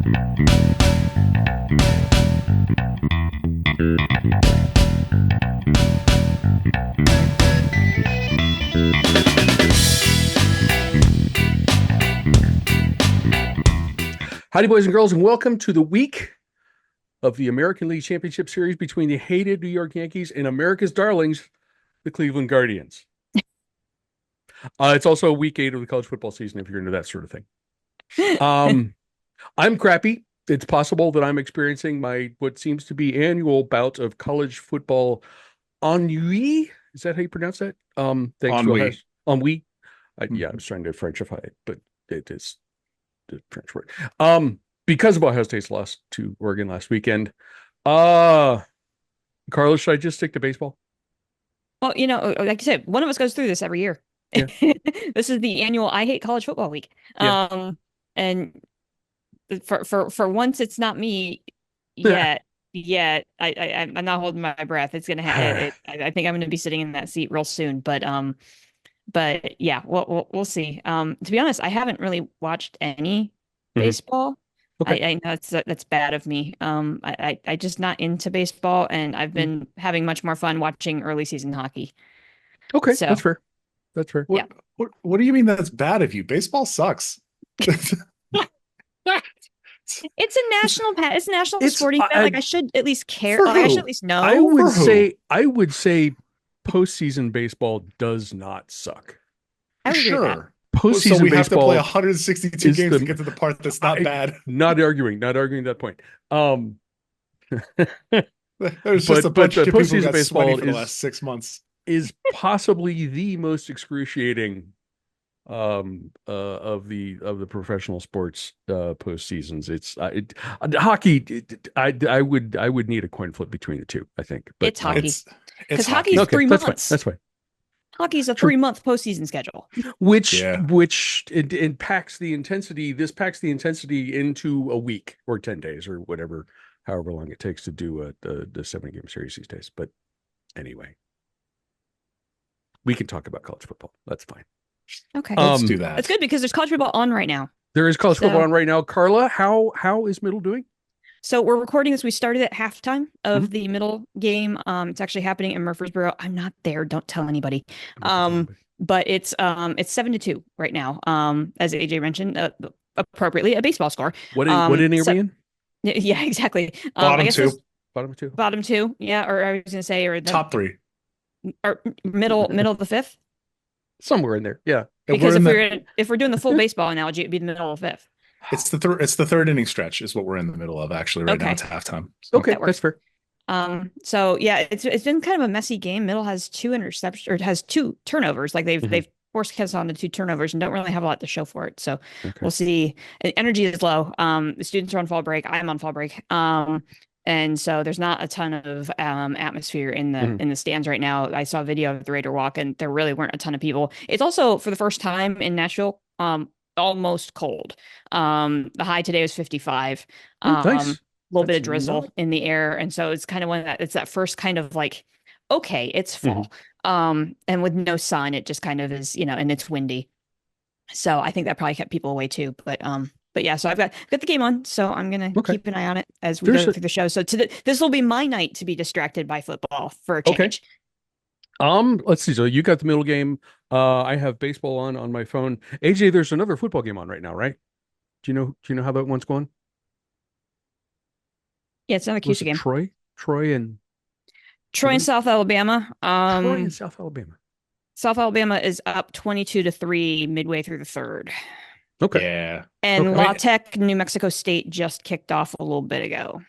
Howdy, boys and girls, and welcome to the week of the American League Championship Series between the hated New York Yankees and America's darlings, the Cleveland Guardians. It's also week 8 of the college football season, if you're into that sort of thing. I'm crappy. It's possible that I'm experiencing what seems to be annual bout of college football ennui. Is that how you pronounce that? Thanks Ennui. Ennui. Yeah, I was trying to Frenchify it, but it is the French word. Because of Ohio State's loss to Oregon last weekend. Carlos, should I just stick to baseball? Well, like you said, one of us goes through this every year. Yeah. This is the annual I hate college football week. Yeah. And for once it's not me Yeah. yet. I'm not holding my breath. It's gonna happen. I think I'm gonna be sitting in that seat real soon. But yeah, we'll see. To be honest, I haven't really watched any baseball. Okay. I know that's bad of me. I just not into baseball, and I've been having much more fun watching early season hockey. Okay, So that's fair. That's fair. Yeah. What do you mean that's bad of you? Baseball sucks. It's a national sporting event. Like I should at least care. Like I should at least know. I would say postseason baseball does not suck. I would agree with that. Sure. Postseason So we have to baseball play 162 games to get to the part that's not bad. Not arguing that point. There's just a bunch of people who got baseball sweaty for the last 6 months. Is possibly the most excruciating of the professional sports postseasons. It's hockey. I would need a coin flip between the two, I think. But it's hockey. It's hockey's okay, 3 months. That's fine. Hockey's a 3-month postseason schedule, which it packs the intensity. This packs the intensity into a week or 10 days or whatever, however long it takes to do the 7-game series these days. But anyway, we can talk about college football. That's fine. Okay, let's do that. It's good because there's college football on right now. There is college football on right now. Carla, how is Middle doing? So we're recording this. We started at halftime of the Middle game. It's actually happening in Murfreesboro. I'm not there. Don't tell anybody. But it's 7-2 right now. As AJ mentioned, appropriately, a baseball score. What inning are we in? Yeah, exactly. Bottom two. Bottom two. Yeah, or I was gonna say, or the top 3, or middle of the 5th. Somewhere in there. Yeah. Because if we're doing the full baseball analogy, it'd be the middle of the 5th. It's the third inning stretch is what we're in the middle of actually right now. It's halftime. So. Okay, that's fair. So yeah, it's been kind of a messy game. Middle has 2 interceptions or has 2 turnovers. Like they've forced us on to 2 turnovers and don't really have a lot to show for it. So we'll see. Energy is low. The students are on fall break. I'm on fall break. And so there's not a ton of atmosphere in the stands right now. I saw a video of the Raider walk, and there really weren't a ton of people. It's also for the first time in Nashville. Almost cold. The high today was 55. Nice. A little bit of drizzle in the air, and so it's kind of it's that first kind of like, okay, it's fall. And with no sun, it just kind of is, and it's windy. So I think that probably kept people away too. But yeah, so I've got the game on, so I'm gonna keep an eye on it as we go through the show. So this will be my night to be distracted by football for a change. Let's see. So you got the Middle game. I have baseball on my phone. AJ, there's another football game on right now, right? Do you know how that one's going? Yeah, it's another QC game. Troy and South Alabama. Troy and South Alabama. South Alabama is up 22-3 midway through the 3rd. Okay. Yeah. And La Tech, New Mexico State just kicked off a little bit ago.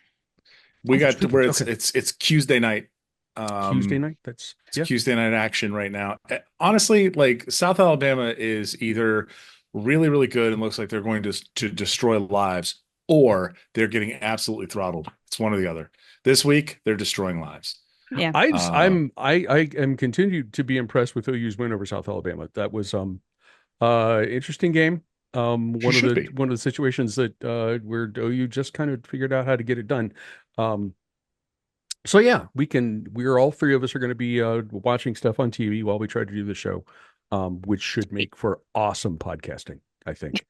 We got to where it's Tuesday night. Tuesday night. It's Tuesday night action right now. Honestly, like South Alabama is either really, really good and looks like they're going to destroy lives, or they're getting absolutely throttled. It's one or the other. This week, they're destroying lives. Yeah. I am continued to be impressed with OU's win over South Alabama. That was interesting game. One of the situations that where OU just kind of figured out how to get it done. So yeah, we're all 3 of us are going to be watching stuff on TV while we try to do the show, which should make for awesome podcasting, I think.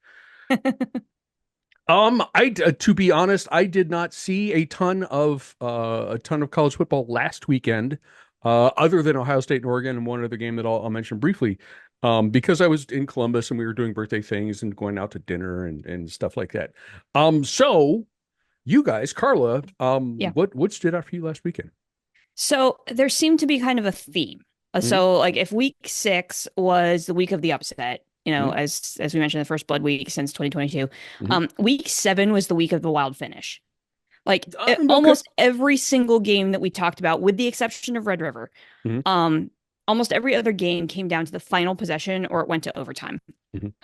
To be honest, I did not see a ton of college football last weekend, other than Ohio State and Oregon, and one other game that I'll mention briefly, because I was in Columbus and we were doing birthday things and going out to dinner and stuff like that. So you guys, Carla, Yeah. what stood out for you last weekend? So there seemed to be kind of a theme. So like if week 6 was the week of the upset, as we mentioned, the first blood week since 2022, week 7 was the week of the wild finish. Like almost every single game that we talked about, with the exception of Red River, almost every other game came down to the final possession or it went to overtime.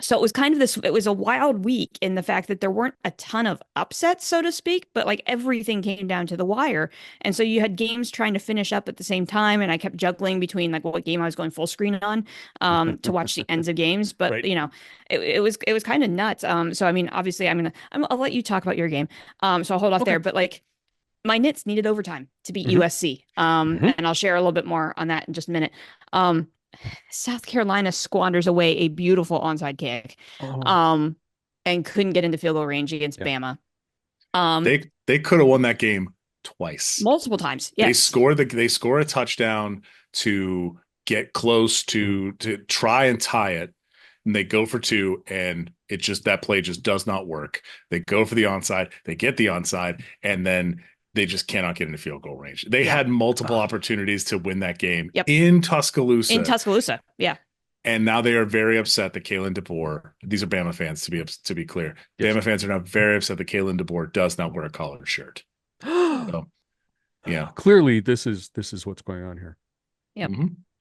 So it was it was a wild week in the fact that there weren't a ton of upsets, so to speak, but like everything came down to the wire. And so you had games trying to finish up at the same time. And I kept juggling between like what game I was going full screen on to watch the ends of games. But, Right. it was kind of nuts. So, I mean, obviously I'll let you talk about your game. So I'll hold off there. But like my Knits needed overtime to beat USC. And I'll share a little bit more on that in just a minute. South Carolina squanders away a beautiful onside kick, and couldn't get into field goal range against Bama. They could have won that game twice, multiple times. Yes. They score a touchdown to get close to try and tie it, and they go for 2, and that play just does not work. They go for the onside, they get the onside, and then they just cannot get into field goal range. They had multiple opportunities to win that game in Tuscaloosa. Yeah. And now they are very upset that Kalen DeBoer, these are Bama fans to be clear. Yes. Bama fans are now very upset that Kalen DeBoer does not wear a collared shirt. So, yeah. Clearly this is what's going on here. Yep.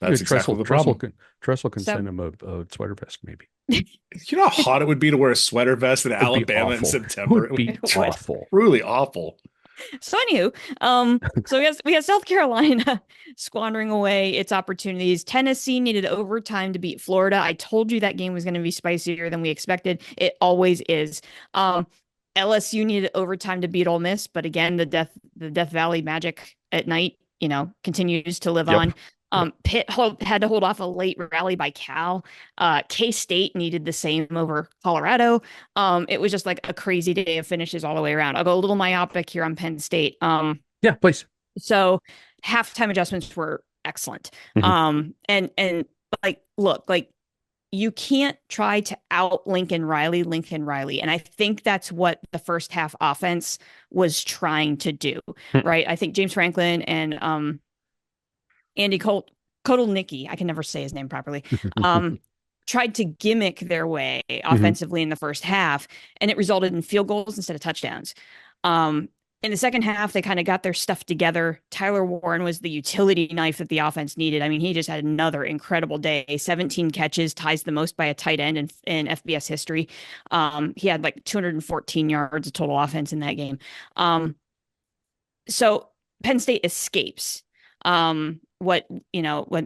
That's exactly the problem. Tressel can send him a sweater vest, maybe. You know how hot it would be to wear a sweater vest in Alabama in September? It would be awful. Really awful. So anywho, so we have South Carolina squandering away its opportunities. Tennessee needed overtime to beat Florida. I told you that game was going to be spicier than we expected. It always is. LSU needed overtime to beat Ole Miss, but again, the Death Valley magic at night, continues to live on. Pitt had to hold off a late rally by Cal. K-State needed the same over Colorado. It was just like a crazy day of finishes all the way around. I'll go a little myopic here on Penn State. Yeah, please. So halftime adjustments were excellent. And like, look, like you can't try to out Lincoln Riley. And I think that's what the first half offense was trying to do, right? I think James Franklin and Andy Kotelnicki, I can never say his name properly, tried to gimmick their way offensively in the first half, and it resulted in field goals instead of touchdowns. In the second half, they kind of got their stuff together. Tyler Warren was the utility knife that the offense needed. I mean, he just had another incredible day. 17 catches, ties the most by a tight end in FBS history. He had like 214 yards of total offense in that game. So Penn State escapes. What in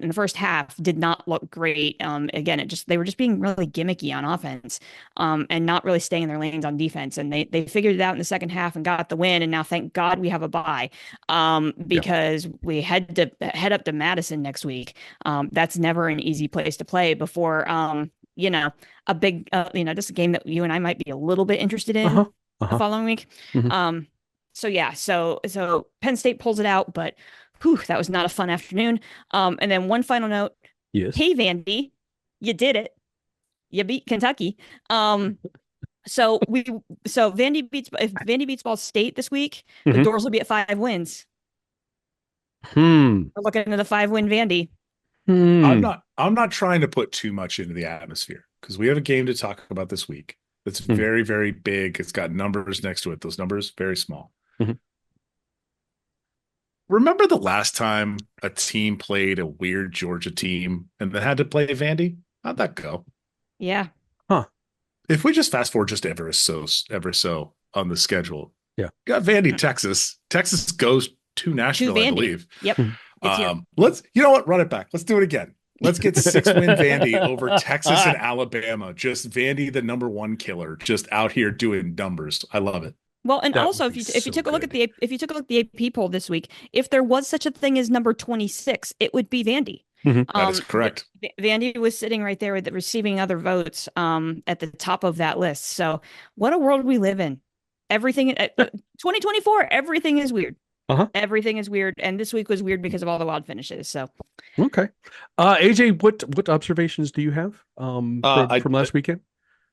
the first half did not look great. Again, they were just being really gimmicky on offense, and not really staying in their lanes on defense. And they figured it out in the second half and got the win. And now, thank God, we have a bye, because we head up to Madison next week. That's never an easy place to play before. A big, just a game that you and I might be a little bit interested in the following week. So Penn State pulls it out, but that was not a fun afternoon. And then one final note. Yes. Hey, Vandy, you did it. You beat Kentucky. So if Vandy beats Ball State this week, the Dores will be at 5 wins. We're looking at the 5-win Vandy. I'm not trying to put too much into the atmosphere, because we have a game to talk about this week that's very, very big. It's got numbers next to it. Those numbers, very small. Remember the last time a team played a weird Georgia team and then had to play Vandy? How'd that go? Yeah. If we just fast forward just ever so on the schedule. Yeah. Got Vandy, Texas. Texas goes to national, I believe. Yep. Let's, you know what? Run it back. Let's do it again. Let's get 6-win Vandy over Texas and Alabama. Just Vandy, the number 1 killer, just out here doing numbers. I love it. Well, and also if you took a look at the AP poll this week, if there was such a thing as number 26, it would be Vandy. That is correct. Vandy was sitting right there with receiving other votes at the top of that list. So what a world we live in. Everything 2024, everything is weird. Everything is weird. And this week was weird because of all the wild finishes. So okay. AJ, what observations do you have from last weekend?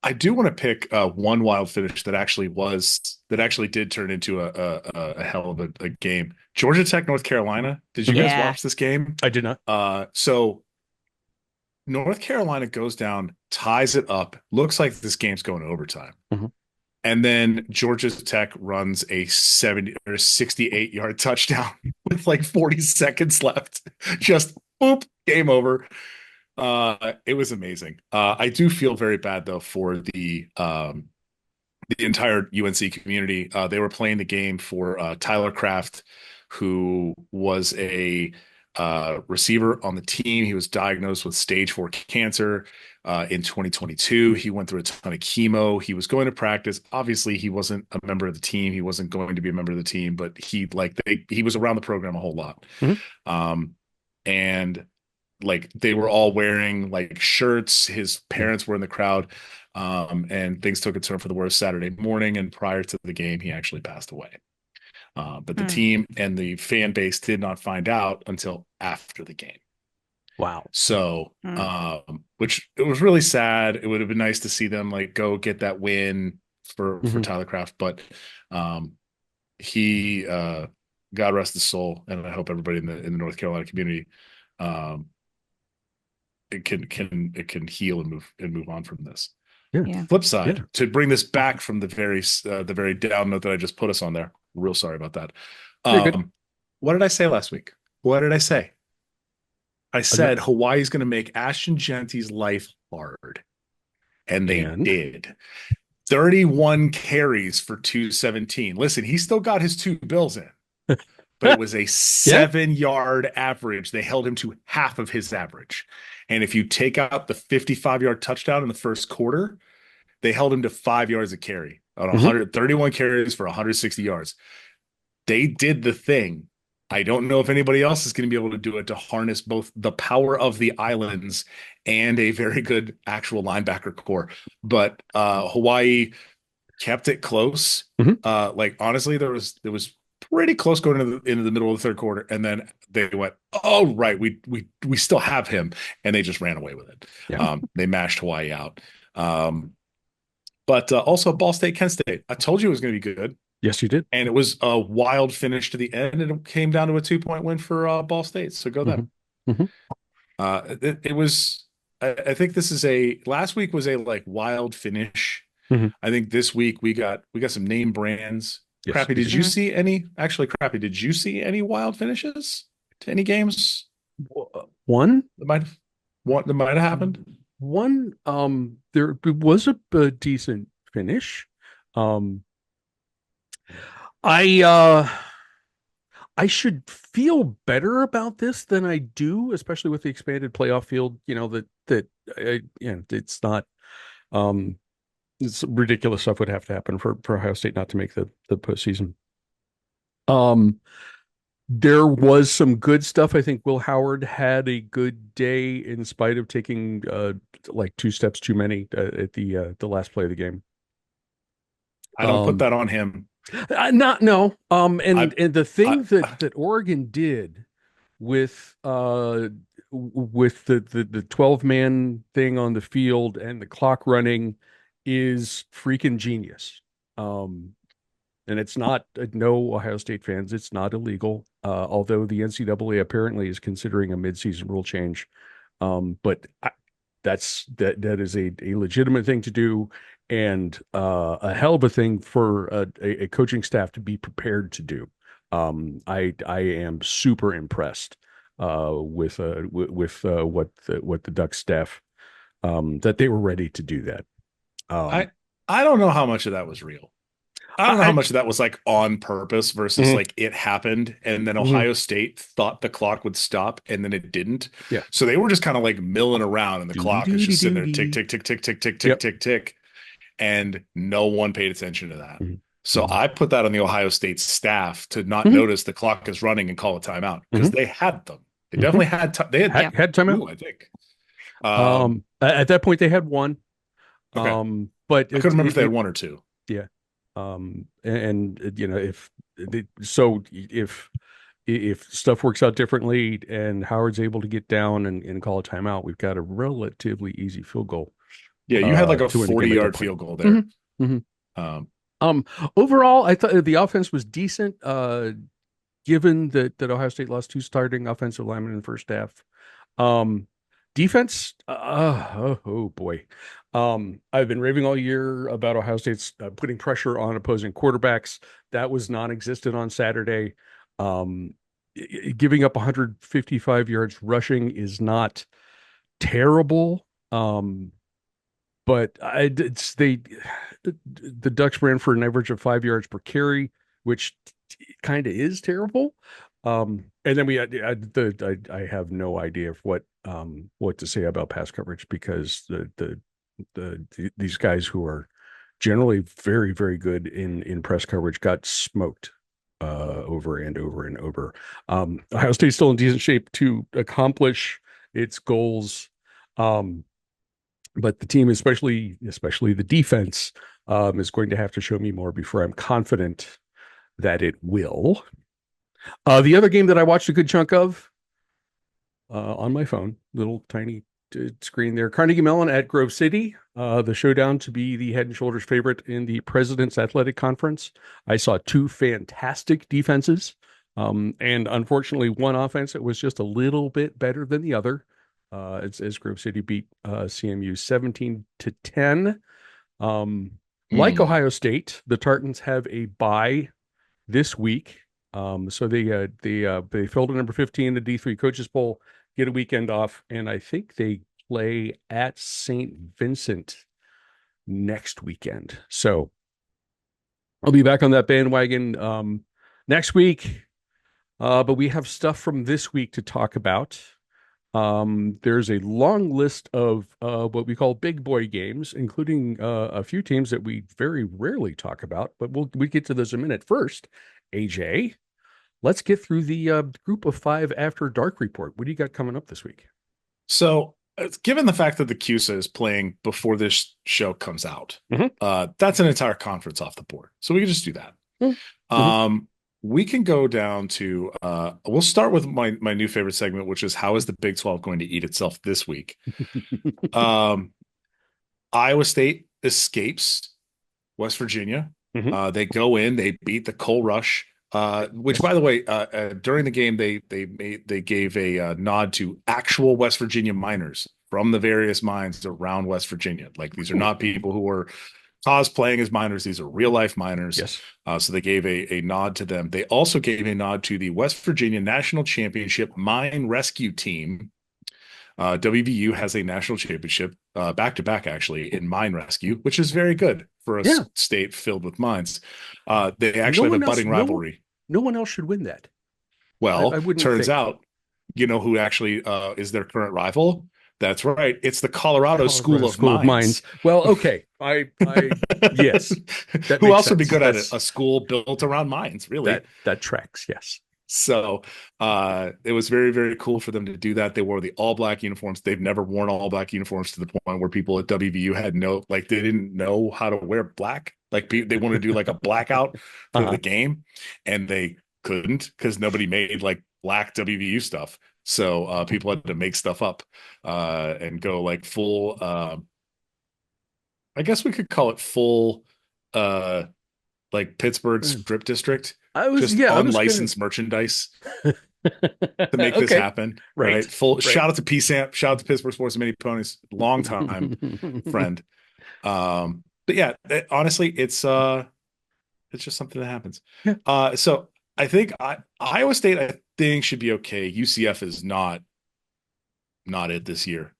I do want to pick one wild finish that actually did turn into a hell of a game. Georgia Tech, North Carolina. Did you guys watch this game? I did not. So North Carolina goes down, ties it up. Looks like this game's going to overtime. And then Georgia Tech runs a 70 or 68-yard touchdown with like 40 seconds left. Just boop, game over. It was amazing. I do feel very bad though for the entire UNC community. They were playing the game for Tyler Kraft, who was a receiver on the team. He was diagnosed with stage 4 cancer in 2022. He went through a ton of chemo. He was going to practice. Obviously, he wasn't a member of the team. He wasn't going to be a member of the team, but he was around the program a whole lot. And like they were all wearing like shirts. His parents were in the crowd, and things took a turn for the worse Saturday morning. And prior to the game, he actually passed away. But the team and the fan base did not find out until after the game. Wow. So, which it was really sad. It would have been nice to see them like go get that win for Tyler Kraft, but he God rest his soul, and I hope everybody in the North Carolina community it can heal and move on from this. Flip side, to bring this back from the very down note that I just put us on there. Real sorry about that. What did I say last week? What did I say? I said Hawaii's going to make Ashton Genty's life hard, and they did. 31 carries for 217. Listen, he still got his 2 bills in, but it was a 7-yard average. They held him to half of his average. And if you take out the 55-yard touchdown in the first quarter, they held him to 5 yards a carry on 131 carries for 160 yards. They did the thing. I don't know if anybody else is going to be able to do it, to harness both the power of the islands and a very good actual linebacker core. But Hawaii kept it close. Like honestly, there was pretty close going into the middle of the third quarter, and then they went, "Oh right, we still have him," and they just ran away with it. They mashed Hawaii out. But also Ball State, Kent State. I told you it was going to be good. Yes, you did. And it was a wild finish to the end, and it came down to a 2-point win for Ball State. So go them. It was. I think this is last week was a like wild finish. I think this week we got some name brands. Yes. Crappy, did you see any? Actually, Crappy, did you see any wild finishes to any games? One that might have happened. One, there was a decent finish. I should feel better about this than I do, especially with the expanded playoff field. You know it's not. It's ridiculous stuff would have to happen for Ohio State not to make the postseason. There was some good stuff. I think Will Howard had a good day in spite of taking like 2 steps too many at the last play of the game. I don't put that on him. And the thing that Oregon did with the 12-man thing on the field and the clock running is freaking genius. And it's not, no Ohio State fans, it's not illegal. Although the NCAA apparently is considering a midseason rule change. But that is a legitimate thing to do, and a hell of a thing for a coaching staff to be prepared to do. I am super impressed with what the Ducks staff that they were ready to do that. I don't know how much of that was real. I don't know how much of that was like on purpose versus like it happened, and then Ohio State thought the clock would stop and then it didn't. Yeah. So they were just kind of like milling around, and the clock is just sitting there tick, tick, tick, tick, tick, tick, tick, tick, tick. And no one paid attention to that. So I put that on the Ohio State staff to not notice the clock is running and call a timeout, because they had them. They definitely had they had timeout. Two, I think. At that point they had one. Okay. But I couldn't remember if they had one or two. Yeah. And you know, if stuff works out differently and Howard's able to get down and call a timeout, we've got a relatively easy field goal. Yeah, you had like a to win the game at that 40-yard point. field goal there. Overall, I thought the offense was decent, given that Ohio State lost two starting offensive linemen in the first half. Defense, oh boy. I've been raving all year about Ohio State's putting pressure on opposing quarterbacks. That was non-existent on Saturday. Giving up 155 yards rushing is not terrible. But the Ducks ran for an average of 5 yards per carry, which kind of is terrible. And then I have no idea of what to say about pass coverage, because these guys who are generally very, very good in press coverage got smoked over and over and over. Ohio State's still in decent shape to accomplish its goals. But the team, especially the defense, is going to have to show me more before I'm confident that it will. The other game that I watched a good chunk of on my phone, little tiny screen there, Carnegie Mellon at Grove City, the showdown to be the head and shoulders favorite in the President's Athletic Conference. I saw two fantastic defenses, and unfortunately one offense that was just a little bit better than the other. As Grove City beat CMU 17-10. Like Ohio State, the Tartans have a bye this week. So they filled a number 15 the D3 Coaches Bowl, get a weekend off, and I think they play at St. Vincent next weekend. So I'll be back on that bandwagon next week. But we have stuff from this week to talk about. There's a long list of what we call big boy games, including a few teams that we very rarely talk about, but we get to those in a minute. First, AJ, let's get through the Group of Five After Dark report. What do you got coming up this week? So, given the fact that the CUSA is playing before this show comes out, that's an entire conference off the board. So we can just do that. We can go down to we'll start with my new favorite segment, which is how is the Big 12 going to eat itself this week? Iowa State escapes West Virginia. They go in, they beat the Coal Rush, which, by the way, during the game they gave a nod to actual West Virginia miners from the various mines around West Virginia. Like, these are not people who were cosplaying as miners. These are real life miners. Yes. So they gave a nod to them. They also gave a nod to the West Virginia National Championship Mine Rescue Team. WVU has a national championship back-to-back, actually, in mine rescue, which is very good for a state filled with mines. They actually have a budding rivalry. No one else should win that. Well, turns out, you know who actually is their current rival? That's right. It's the Colorado School of Mines. Well, okay. Yes. Who else would be good at it? A school built around mines, really. That tracks, yes. So it was very, very cool for them to do that. They wore the all-black uniforms. They've never worn all-black uniforms to the point where people at WVU had they didn't know how to wear black. Like, they wanted to do like a blackout for the game, and they couldn't because nobody made like black WVU stuff. So people had to make stuff up and go like full. I guess we could call it full, like Pittsburgh strip district. Unlicensed merchandise to make this happen. Right. Full shout out to PSAMP. Shout out to Pittsburgh Sports and Mini Ponies. Long time friend. But yeah, honestly, it's just something that happens. Yeah. So I think Iowa State, should be okay. UCF is not it this year.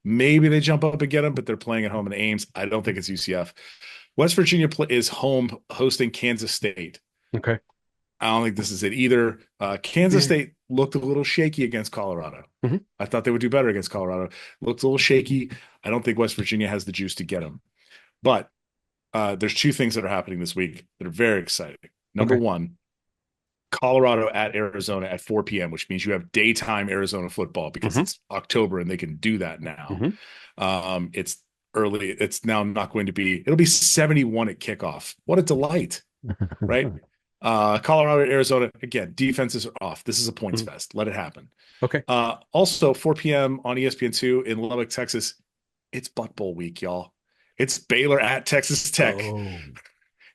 Maybe they jump up and get them, but they're playing at home in Ames. I don't think it's UCF. West Virginia is home hosting Kansas State. Okay. I don't think this is it either. Kansas State looked a little shaky against Colorado. I thought they would do better against Colorado. Looked a little shaky. I don't think West Virginia has the juice to get them. But there's two things that are happening this week that are very exciting. Number one, Colorado at Arizona at 4 p.m., which means you have daytime Arizona football because it's October and they can do that now. It's early. It's now not going to be, it'll be 71 at kickoff. What a delight, right? Colorado at Arizona, again, defenses are off. This is a points fest. Let it happen. Okay. Also, 4 p.m. on ESPN2 in Lubbock, Texas. It's Butt Bowl week, y'all. It's Baylor at Texas Tech. Oh.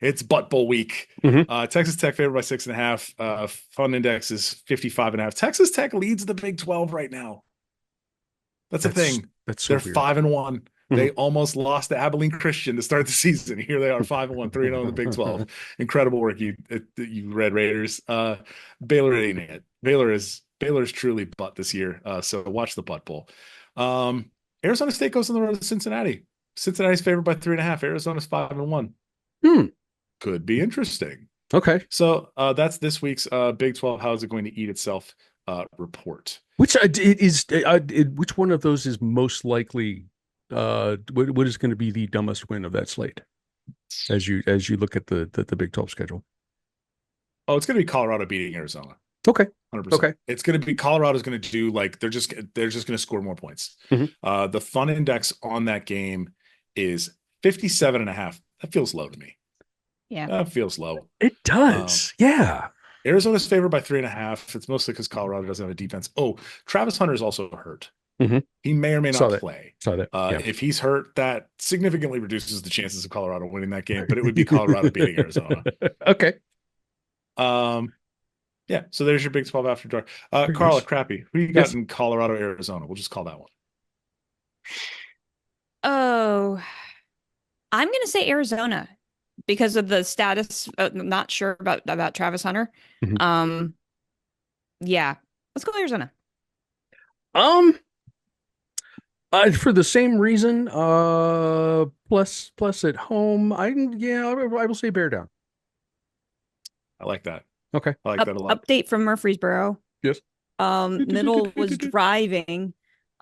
It's Butt Bowl week. Texas Tech favored by 6.5. Fun index is 55.5. Texas Tech leads the Big 12 right now. That's a thing. That's so They're weird. 5-1. They almost lost to Abilene Christian to start the season. Here they are, 5-1, 3-0 in the Big 12. Incredible work, you Red Raiders. Baylor ain't it. Baylor's truly butt this year. So watch the Butt Bowl. Arizona State goes on the road to Cincinnati. Cincinnati's favored by 3.5. Arizona's 5-1. Could be interesting. Okay. So that's this week's Big 12. How is it going to eat itself report? Which which one of those is most likely? What is going to be the dumbest win of that slate? As you look at the Big 12 schedule. Oh, it's going to be Colorado beating Arizona. Okay. 100%. Okay. It's going to be Colorado's going to do like they're just going to score more points. The fun index on that game is 57.5. That feels low to me. Yeah. That feels low. It does. Yeah. Arizona's favored by 3.5. It's mostly because Colorado doesn't have a defense. Oh, Travis Hunter is also hurt. He may or may not play. Saw that. If he's hurt, that significantly reduces the chances of Colorado winning that game, but it would be Colorado beating Arizona. Okay. Yeah, so there's your Big 12 after dark. Carla, Crappy, who you got in Colorado, Arizona? We'll just call that one. Oh, I'm going to say Arizona because of the status. I'm not sure about Travis Hunter. Yeah, let's go Arizona. For the same reason, plus at home, I will say bear down. I like that. Okay. I like that a lot. Update from Murfreesboro. Yes. Middle was driving,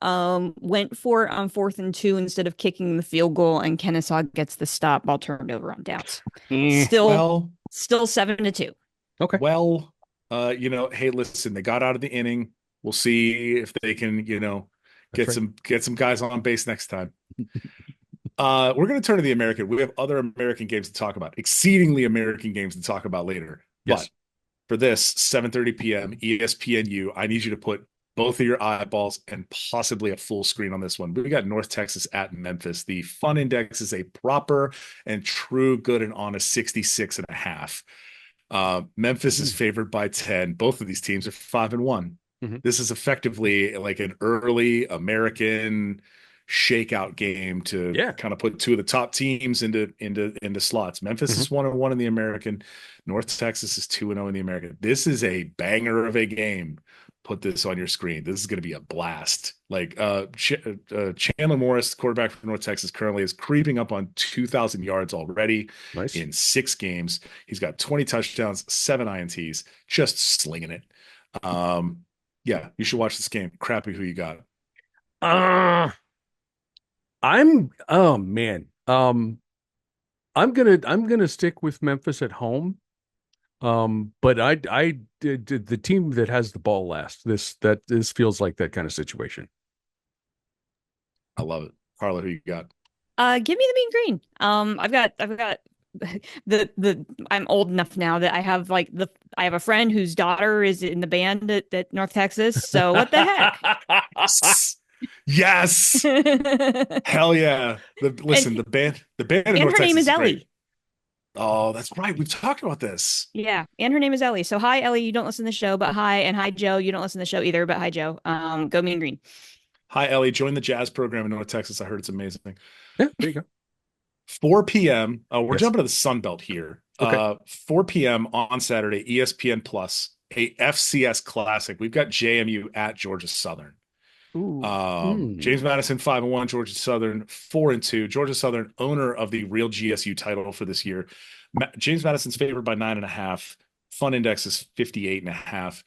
went for it on 4th and 2 instead of kicking the field goal, and Kennesaw gets the stop, ball turned over on downs. Still 7-2. Okay. Well, hey, listen, they got out of the inning. We'll see if they can, get some guys on base next time. We're going to turn to the American. We have other American games to talk about, exceedingly American games to talk about later. Yes. But for this 7:30 p.m. ESPNU, I need you to put both of your eyeballs and possibly a full screen on this one. We got North Texas at Memphis. The fun index is a proper and true, good and honest 66.5. Memphis is favored by 10. Both of these teams are 5-1. This is effectively like an early American shakeout game to kind of put two of the top teams into slots. Memphis is 1-1 in the American. North Texas is 2-0 in the American. This is a banger of a game. Put this on your screen. This is going to be a blast. Like Chandler Morris, quarterback for North Texas, currently is creeping up on 2,000 yards already in 6 games. He's got 20 touchdowns, 7 INTs, just slinging it. Yeah, you should watch this game. Crappy, who you got? I'm gonna stick with Memphis at home. But I did the team that has the ball last. This feels like that kind of situation. I love it. Carla, who you got? Give me the mean green. I've got the I'm old enough now that I have I have a friend whose daughter is in the band at North Texas. So what the heck? Yes. Hell yeah. The band in North her Texas name is Ellie. Great. Oh, that's right. We've talked about this. Yeah. And her name is Ellie. So hi, Ellie. You don't listen to the show, but hi. And hi, Joe. You don't listen to the show either, but hi, Joe. Go mean green. Hi, Ellie. Join the jazz program in North Texas. I heard it's amazing. Yeah, there you go. 4 p.m. We're jumping to the Sun Belt here. Okay. 4 p.m. on Saturday, ESPN Plus, a FCS classic. We've got JMU at Georgia Southern. James Madison 5-1, Georgia Southern 4-2. Georgia Southern, owner of the real GSU title for this year. James Madison's favored by 9.5. Fun index is 58.5.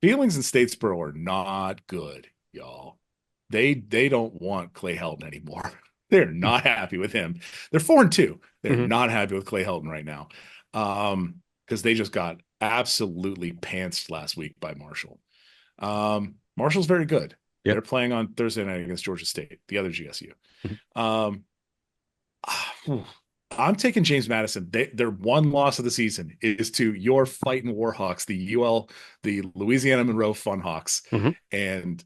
Feelings in Statesboro are not good, y'all. They don't want Clay Helton anymore. They're not happy with him. They're 4-2. They're not happy with Clay Helton right now. because they just got absolutely pantsed last week by Marshall. Marshall's very good. Yep. They're playing on Thursday night against Georgia State, the other GSU. I'm taking James Madison. Their one loss of the season is to your fighting Warhawks, the Louisiana Monroe Funhawks. And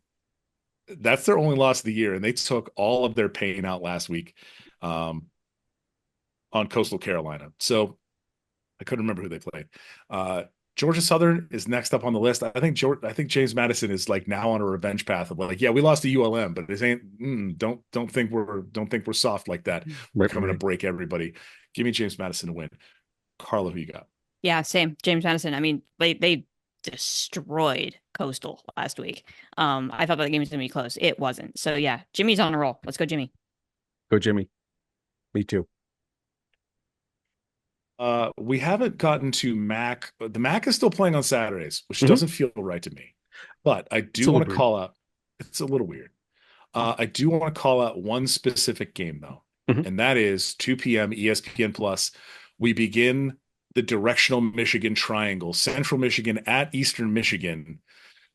that's their only loss of the year. And they took all of their pain out last week on Coastal Carolina. So I couldn't remember who they played. Georgia Southern is next up on the list. I think James Madison is like now on a revenge path of like, yeah, we lost to ULM, but it ain't. Don't think we're soft like that. We're coming to break everybody. Give me James Madison to win. Carla, who you got? Yeah, same. James Madison. I mean, they destroyed Coastal last week. I thought that game was gonna be close. It wasn't. So yeah, Jimmy's on a roll. Let's go, Jimmy. Go, Jimmy. Me too. We haven't gotten to MAC. The MAC is still playing on Saturdays, which doesn't feel right to me. But I do want to call out. It's a little weird. I do want to call out one specific game though, and that is 2 p.m. ESPN Plus. We begin the directional Michigan triangle: Central Michigan at Eastern Michigan.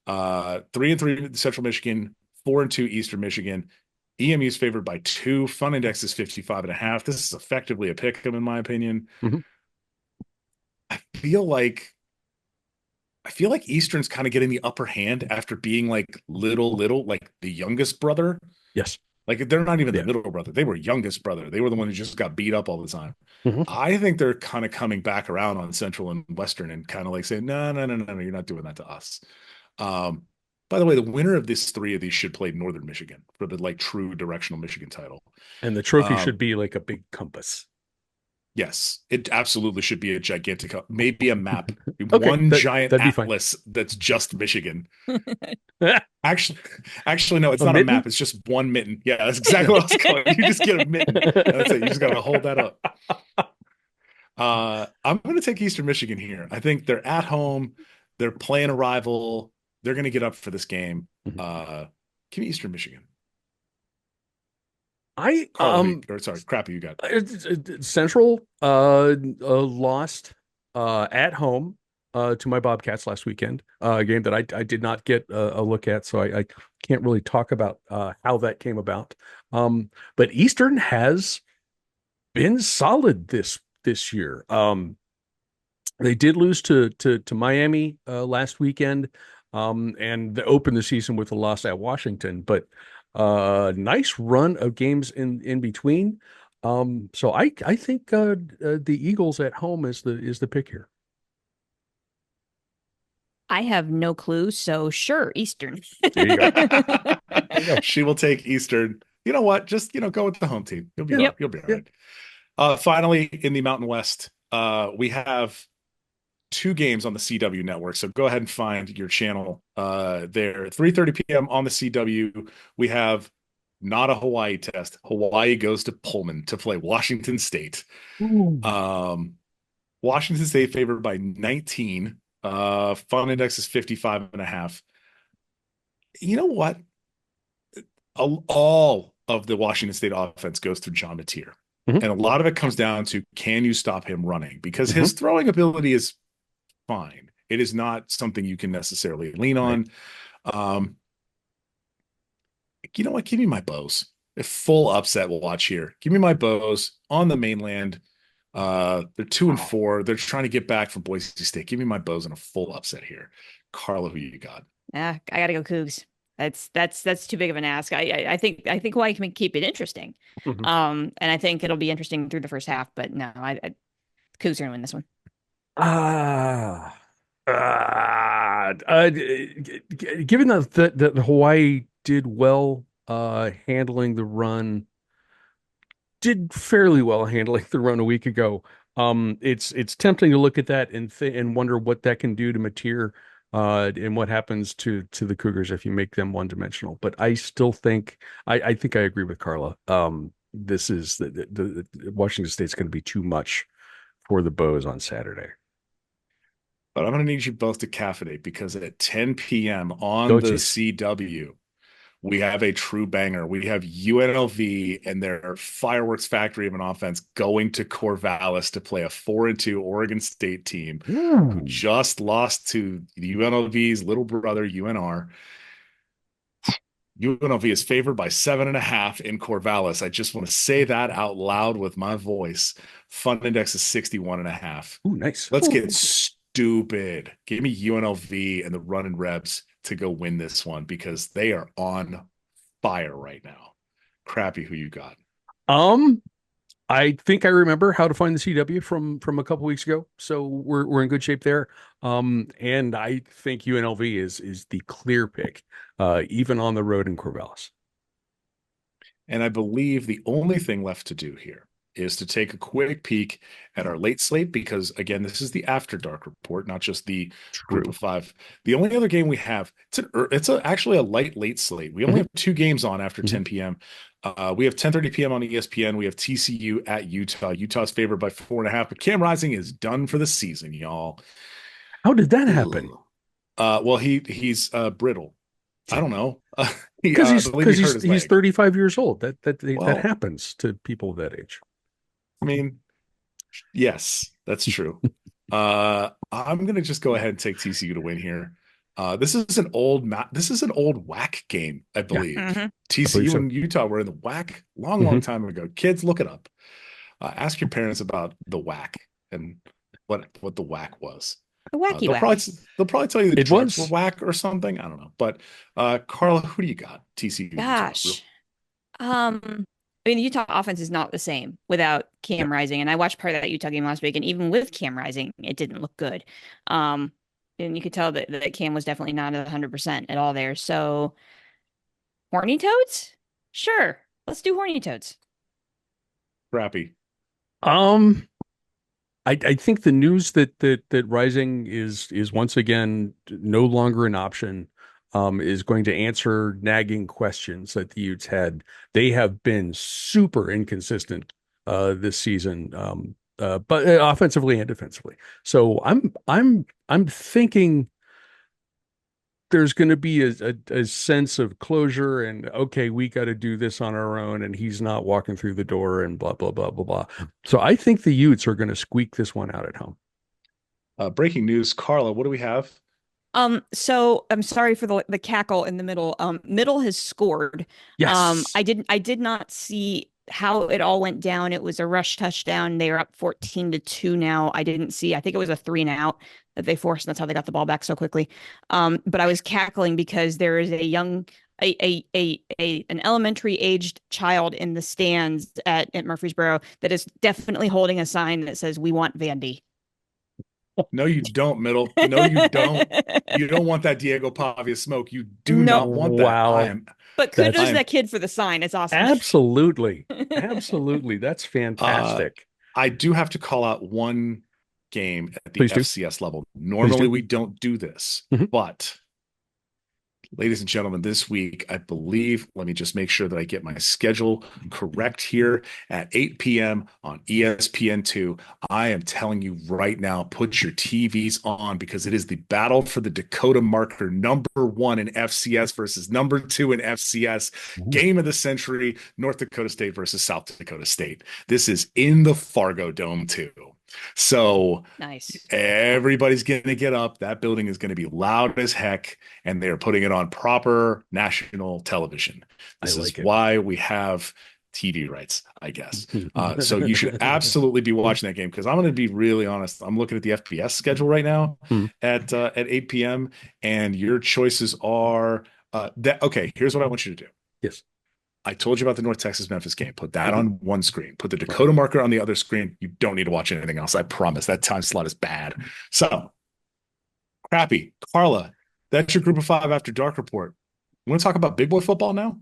3-3 Central Michigan, 4-2 Eastern Michigan. EMU is favored by 2. Fun index is 55.5. This is effectively a pick 'em in my opinion. I feel like Eastern's kind of getting the upper hand after being like little, like the youngest brother. Yes. Like they're not even the middle brother. They were youngest brother. They were the one who just got beat up all the time. I think they're kind of coming back around on Central and Western and kind of like saying, no, you're not doing that to us. By the way, the winner of this 3 of these should play Northern Michigan for the like true directional Michigan title. And the trophy should be like a big compass. Yes, it absolutely should be a gigantic, maybe a map, Okay, giant atlas that's just Michigan. Actually, no, it's not mitten? a map. It's just one mitten. Yeah, that's exactly what I was going. You just get a mitten. That's it. You just got to hold that up. I'm going to take Eastern Michigan here. I think they're at home. They're playing a rival. They're going to get up for this game. Give me Eastern Michigan. Crappy, you got Central lost at home to my Bobcats last weekend, a game that I did not get a look at, so I can't really talk about how that came about. But Eastern has been solid this year. They did lose to Miami last weekend, and opened the season with a loss at Washington, but nice run of games in between. So I think the Eagles at home is the pick here. I have no clue, so sure, Eastern. There you go. She will take Eastern. You know what? Just go with the home team. You'll be all right. Finally, in the Mountain West, we have 2 games on the CW network. So go ahead and find your channel there. 3:30 p.m. on the CW. We have not a Hawaii test. Hawaii goes to Pullman to play Washington State. Washington State favored by 19. Fun index is 55.5. You know what? All of the Washington State offense goes through John Mateer. And a lot of it comes down to, can you stop him running? Because his throwing ability is fine. It is not something you can necessarily lean on. You know what? Give me my Bows. A full upset watch here. Give me my Bows on the mainland. They're 2-4. They're trying to get back from Boise State. Give me my Bows in a full upset here. Carla, who you got? I got to go Cougs. That's too big of an ask. I think Hawaii can keep it interesting. And I think it'll be interesting through the first half, but no, Cougs are gonna win this one. Given that Hawaii did well handling the run, did fairly well handling the run a week ago, it's tempting to look at that and wonder what that can do to Mateer and what happens to the Cougars if you make them one-dimensional. But I still think I think I agree with Carla. This is the Washington State's going to be too much for the Bows on Saturday. But I'm going to need you both to caffeinate, because at 10 p.m. on the CW, we have a true banger. We have UNLV and their fireworks factory of an offense going to Corvallis to play a 4-2 Oregon State team who just lost to the UNLV's little brother, UNR. UNLV is favored by 7.5 in Corvallis. I just want to say that out loud with my voice. Fun index is 61.5. Ooh, nice. Let's get stupid. Give me UNLV and the running Rebs to go win this one because they are on fire right now. Crappy, who you got? I think I remember how to find the CW from a couple weeks ago, so we're in good shape there. And I think UNLV is the clear pick, even on the road in Corvallis. And I believe the only thing left to do here is to take a quick peek at our late slate because, again, this is the After Dark report, not just the group of 5. The only other game we have, it's actually a late slate. We only have 2 games on after 10 p.m. We have 10:30 p.m. on ESPN. We have TCU at Utah. Utah's favored by 4.5, but Cam Rising is done for the season, y'all. How did that happen? Well, he's brittle. I don't know. Because he's 35 years old. That happens to people of that age. I mean, yes, that's true. I'm gonna just go ahead and take TCU to win here. This is an old WAC game, I believe. Yeah. Mm-hmm. TCU and Utah were in the WAC long time ago. Kids, look it up. Ask your parents about the WAC and what the WAC was. The wacky they'll probably tell you the It drugs was were whack or something. I don't know. But Carla, who do you got? TCU. Gosh. I mean, the Utah offense is not the same without Cam Rising. And I watched part of that Utah game last week, and even with Cam Rising, it didn't look good. And you could tell that Cam was definitely not 100% at all there. So Horny Toads? Sure. Let's do Horny Toads. Crappy. I think the news that Rising is once again no longer an option is going to answer nagging questions that the Utes had. They have been super inconsistent this season, but offensively and defensively. So I'm thinking there's going to be a sense of closure and, okay, we got to do this on our own, and he's not walking through the door and blah, blah, blah, blah, blah. So I think the Utes are going to squeak this one out at home. Breaking news, Carla, what do we have? So I'm sorry for the cackle in the middle. Middle has scored. Yes. I did not see how it all went down. It was a rush touchdown. They are up 14-2 now. I think it was a 3-and-out that they forced, and that's how they got the ball back so quickly. But I was cackling because there is an elementary aged child in the stands at Murfreesboro that is definitely holding a sign that says, "We want Vandy." No, you don't, Middle. No, you don't. You don't want that Diego Pavia smoke. You do not want that. Wow. But kudos to that kid for the sign. It's awesome. Absolutely. Absolutely. That's fantastic. I do have to call out one game at the Please do. FCS level. Normally we don't do this, but ladies and gentlemen, this week, I believe, let me just make sure that I get my schedule correct here at 8 p.m. on ESPN2. I am telling you right now, put your TVs on because it is the battle for the Dakota marker, #1 in FCS versus #2 in FCS. Game of the century, North Dakota State versus South Dakota State. This is in the Fargo Dome too. So nice. Everybody's going to get up. That building is going to be loud as heck, and they're putting it on proper national television. This is why we have TV rights, I guess. So you should absolutely be watching that game because I'm going to be really honest. I'm looking at the FBS schedule right now at 8 p.m. and your choices are okay. Here's what I want you to do. Yes. I told you about the North Texas Memphis game. Put that on one screen. Put the Dakota marker on the other screen. You don't need to watch anything else. I promise. That time slot is bad. So, crappy. Carla, that's your group of 5 after dark report. You want to talk about big boy football now?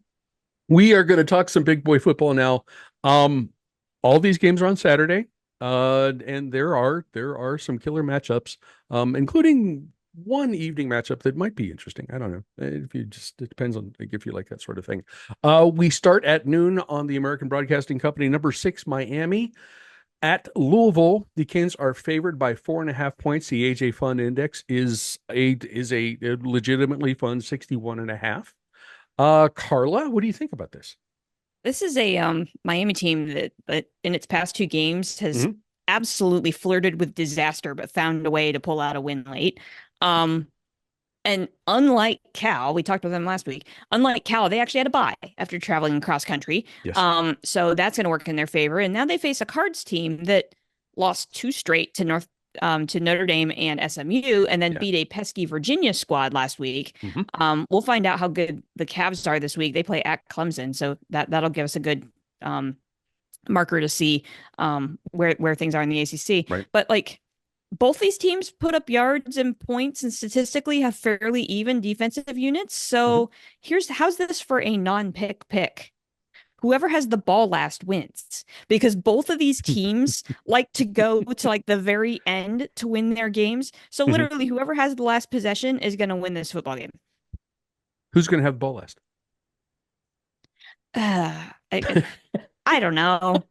We are going to talk some big boy football now. All these games are on Saturday, and there are some killer matchups, including one evening matchup that might be interesting. I don't know. It depends on if you like that sort of thing. We start at noon on the American Broadcasting Company, #6, Miami at Louisville. The Canes are favored by 4.5 points. The AJ Fun Index is a legitimately fun 61.5. Carla, what do you think about this? This is a Miami team that in its past two games has Mhm. absolutely flirted with disaster, but found a way to pull out a win late. Um, and unlike Cal, we talked about them last week. Unlike Cal, they actually had a bye after traveling cross country. Yes. So that's going to work in their favor. And now they face a Cards team that lost two straight to Notre Dame and SMU, and then Yeah. beat a pesky Virginia squad last week. Mhm. We'll find out how good the Cavs are this week. They play at Clemson, so that'll give us a good marker to see where things are in the ACC. Right. But like both these teams put up yards and points and statistically have fairly even defensive units. So here's how's this for a non-pick pick? Whoever has the ball last wins because both of these teams like to go to like the very end to win their games. So Mhm. literally whoever has the last possession is going to win this football game. Who's going to have the ball last? I don't know.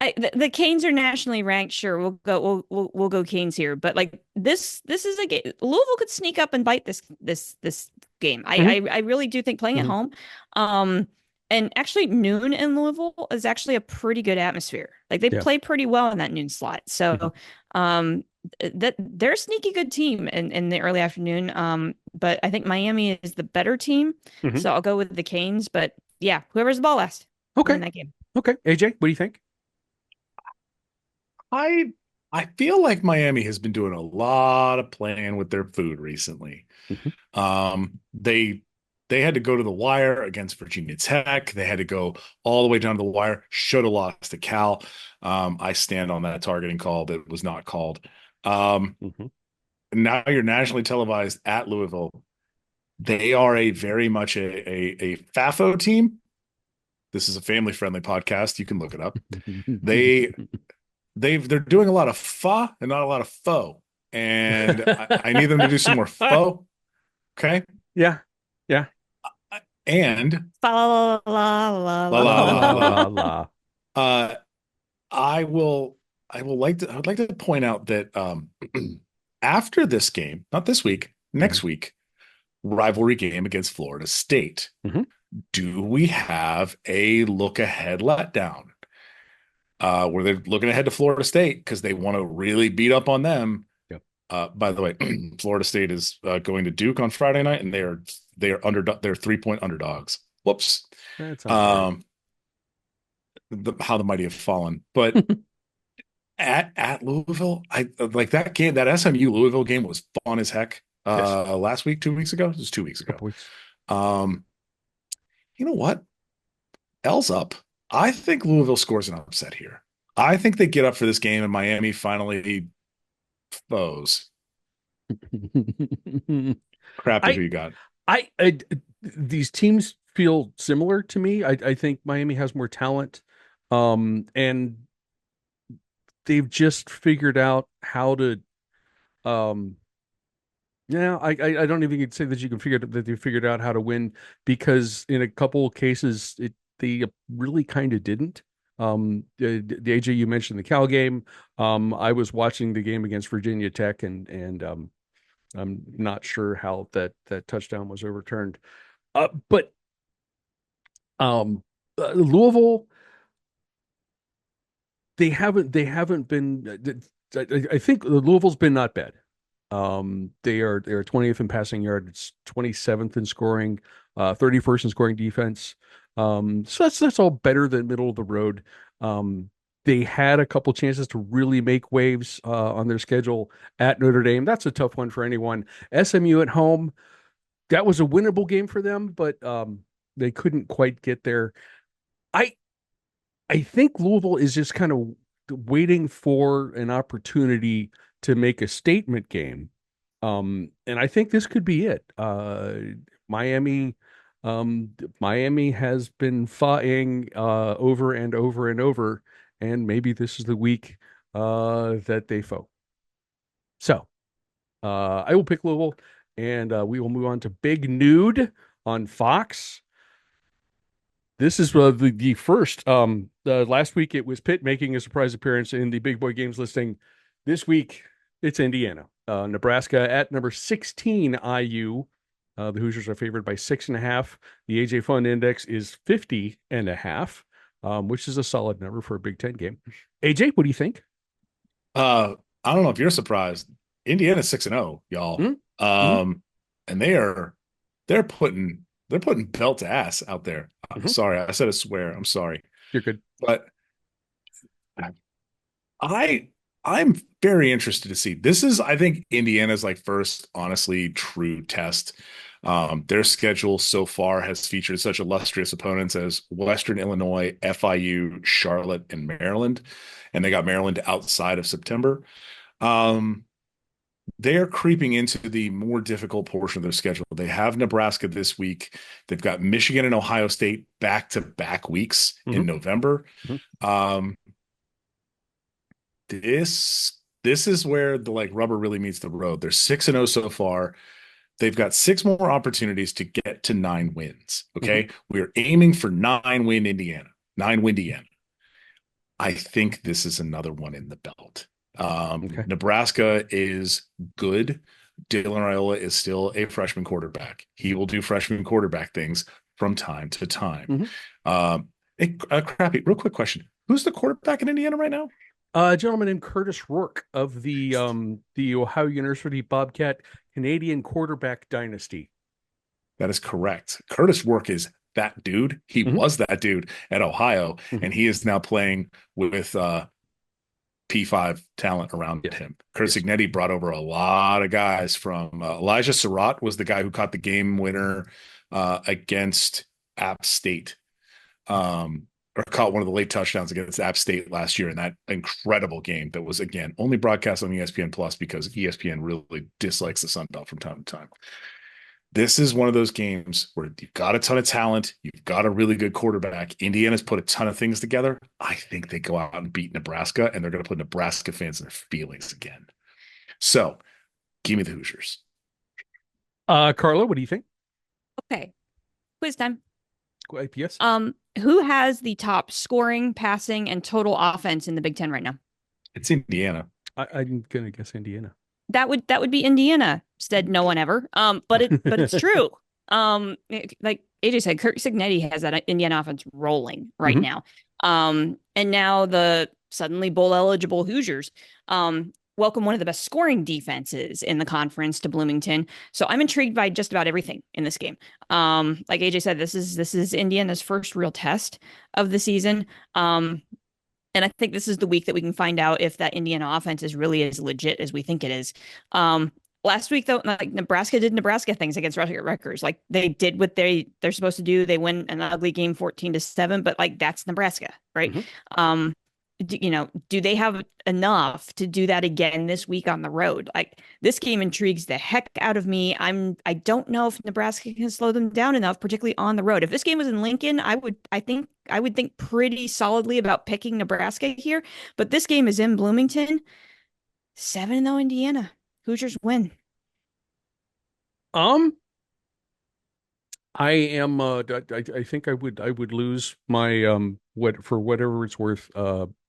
The Canes are nationally ranked. Sure, we'll go Canes here, but like this is a game. Louisville could sneak up and bite this game. I really do think playing at home, and actually noon in Louisville is actually a pretty good atmosphere. Like they Yeah. play pretty well in that noon slot. So that they're a sneaky good team in the early afternoon. But I think Miami is the better team, so I'll go with the Canes. But yeah, whoever's the ball last, Okay. win that game. Okay. AJ, what do you think? I feel like Miami has been doing a lot of playing with their food recently. They had to go to the wire against Virginia Tech. They had to go all the way down to the wire. Should have lost to Cal. I stand on that targeting call that was not called. Now you're nationally televised at Louisville. They are a very much a FAFO team. This is a family-friendly podcast. You can look it up. They're doing a lot of fa and not a lot of faux. And I need them to do some more faux. Okay. Yeah. Yeah. And La la la la la la la. la. I would like to point out that after this game, not this week, next week, rivalry game against Florida State, do we have a look ahead letdown? Where they're looking ahead to Florida State because they want to really beat up on them. Yep. By the way, Florida State is going to Duke on Friday night, and they're 3-point underdogs. Whoops. That's how the mighty have fallen. But at Louisville, I like that game. That SMU Louisville game was fun as heck. Last week, 2 weeks ago, it was 2 weeks ago. You know what? L's up. I think Louisville scores an upset here. I think they get up for this game and Miami finally foes. Crap, who you got? These teams feel similar to me. I think Miami has more talent, and they've just figured out how to. I don't even say that you can figure that they figured out how to win because in a couple of cases they really kind of didn't. The AJ, you mentioned the Cal game. I was watching the game against Virginia Tech, and I'm not sure how that touchdown was overturned. But Louisville, they haven't been. I think Louisville's been not bad. They're 20th in passing yards, 27th in scoring, 31st in scoring defense. So that's all better than middle of the road. They had a couple chances to really make waves on their schedule at Notre Dame. That's a tough one for anyone. SMU at home, that was a winnable game for them, but they couldn't quite get there. I think Louisville is just kind of waiting for an opportunity to make a statement game. And I think this could be it. Miami has been fighting over and over and over, and maybe this is the week that they foe. So I will pick Louisville, and we will move on to Big Nude on Fox. This is the first. Last week it was Pitt making a surprise appearance in the Big Boy Games listing. This week it's Indiana. Nebraska at number 16 IU The Hoosiers are favored by 6.5. The AJ Fun Index is 50.5, which is a solid number for a Big Ten game. AJ, what do you think? I don't know if you're surprised. Indiana's 6-0, y'all. Mm-hmm. And they're putting belt to ass out there. I'm sorry, I said a swear. I'm sorry. You're good. But I'm very interested to see. This is, I think, Indiana's like first, honestly, true test. Their schedule so far has featured such illustrious opponents as Western Illinois, FIU, Charlotte, and Maryland, and they got Maryland outside of September. They are creeping into the more difficult portion of their schedule. They have Nebraska this week. They've got Michigan and Ohio State back-to-back weeks in November. This is where the like rubber really meets the road. They're 6-0 so far. They've got 6 more opportunities to get to 9 wins. Okay. We are aiming for 9-win Indiana. I think this is another one in the belt. Nebraska is good. Dylan Raiola is still a freshman quarterback. He will do freshman quarterback things from time to time. Real quick question. Who's the quarterback in Indiana right now? A gentleman named Curtis Rourke of the Ohio University Bobcat Canadian quarterback dynasty. That is correct. Curtis Rourke is that dude. He was that dude at Ohio, and he is now playing with P5 talent around him. Curtis Ignetti brought over a lot of guys from Elijah Surratt was the guy who caught the game winner against App State. Or caught one of the late touchdowns against App State last year in that incredible game that was, again, only broadcast on ESPN Plus because ESPN really dislikes the Sun Belt from time to time. This is one of those games where you've got a ton of talent. You've got a really good quarterback. Indiana's put a ton of things together. I think they go out and beat Nebraska, and they're going to put Nebraska fans in their feelings again. So give me the Hoosiers. Carla, what do you think? Okay. Quiz time. Yes. Who has the top scoring, passing, and total offense in the Big Ten right now? It's Indiana. I'm gonna guess Indiana. That would be Indiana, said no one ever. But it's true. Like AJ said, Kurt Signetti has that Indiana offense rolling right now. And now the suddenly bowl eligible Hoosiers welcome one of the best scoring defenses in the conference to Bloomington. So I'm intrigued by just about everything in this game. Like AJ said, this is Indiana's first real test of the season. And I think this is the week that we can find out if that Indiana offense is really as legit as we think it is. Last week, though, like Nebraska did Nebraska things against Rutgers. Like they did what they're supposed to do. They win an ugly game 14-7, but like that's Nebraska, right? Do they have enough to do that again this week on the road? Like this game intrigues the heck out of me. I don't know if Nebraska can slow them down enough, particularly on the road. If this game was in Lincoln, I would think pretty solidly about picking Nebraska here. But this game is in Bloomington. 7-0 Indiana. Hoosiers win. I am. I think I would lose my for whatever it's worth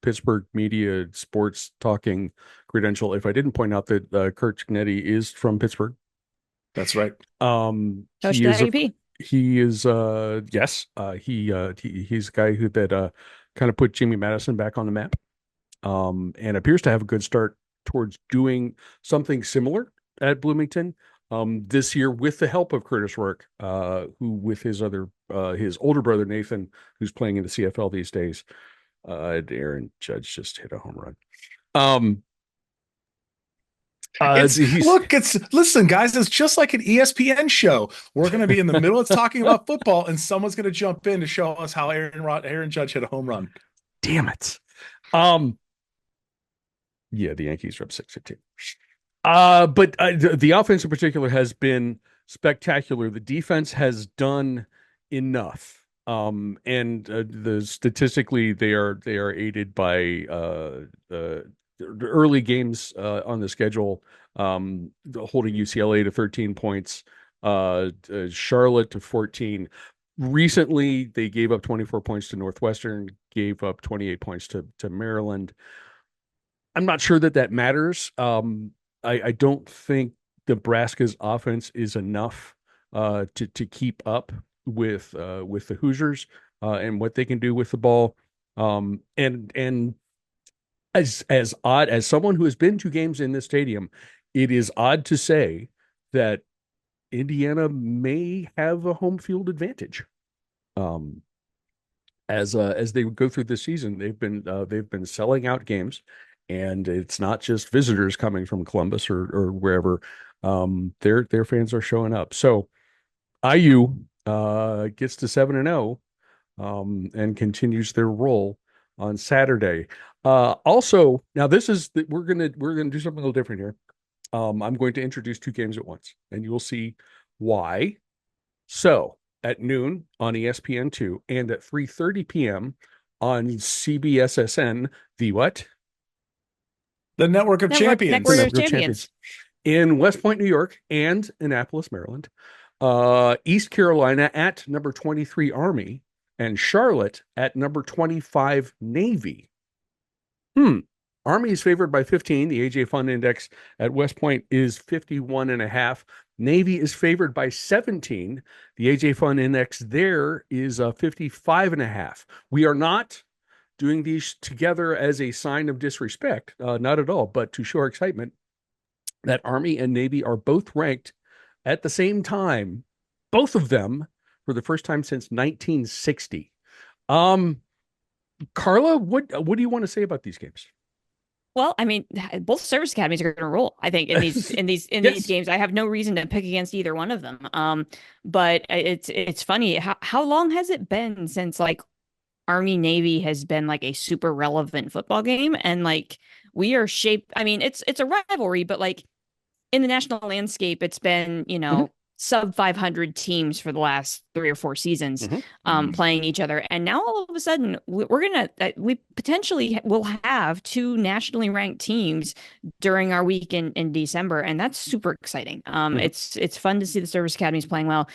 Pittsburgh media sports talking credential if I didn't point out that Kurt Signetti is from Pittsburgh. That's right. He is yes. He's a guy who that kind of put Jimmy Madison back on the map. And appears to have a good start towards doing something similar at Bloomington. This year with the help of Curtis Rourke, who with his older brother Nathan, who's playing in the CFL these days. Aaron Judge just hit a home run. Listen, guys, it's just like an ESPN show. We're going to be in the middle of talking about football, and someone's going to jump in to show us how Aaron Judge hit a home run. Damn it. Yeah, the Yankees are up 6-2. But the offense in particular has been spectacular. The defense has done enough. And statistically they are aided by the early games on the schedule, holding UCLA to 13 points, Charlotte to 14. Recently, they gave up 24 points to Northwestern, gave up 28 points to Maryland. I'm not sure that matters. I don't think Nebraska's offense is enough to keep up with the Hoosiers and what they can do with the ball. And as odd as someone who has been to games in this stadium, it is odd to say that Indiana may have a home field advantage. As they go through this season, they've been selling out games, and it's not just visitors coming from Columbus or wherever. Their fans are showing up. So IU gets to 7-0 and continues their roll on Saturday. Also, now we're gonna do something a little different here. I'm going to introduce two games at once, and you will see why. So at noon on ESPN2 and at 3:30 p.m. on CBSSN, the what? The Network of Champions. Network of Champions. In West Point, New York, and Annapolis, Maryland. East Carolina at number 23 Army, and Charlotte at number 25 Navy. Army is favored by 15. The AJ Fun Index at West Point is 51.5. Navy is favored by 17. The AJ Fun Index there is 55.5. We are not doing these together as a sign of disrespect, not at all, but to show our excitement that Army and Navy are both ranked at the same time, both of them for the first time since 1960. Carla, what do you want to say about these games? Well, I mean, both service academies are going to roll. I think in these Yes. games, I have no reason to pick against either one of them. But it's funny how long has it been since like Army Navy has been like a super relevant football game, and like we are shaped. I mean, it's a rivalry, but like in the national landscape, it's been sub 500 teams for the last 3 or 4 seasons playing each other, and now all of a sudden we potentially will have 2 nationally ranked teams during our week in December, and that's super exciting. It's fun to see the service academies playing well.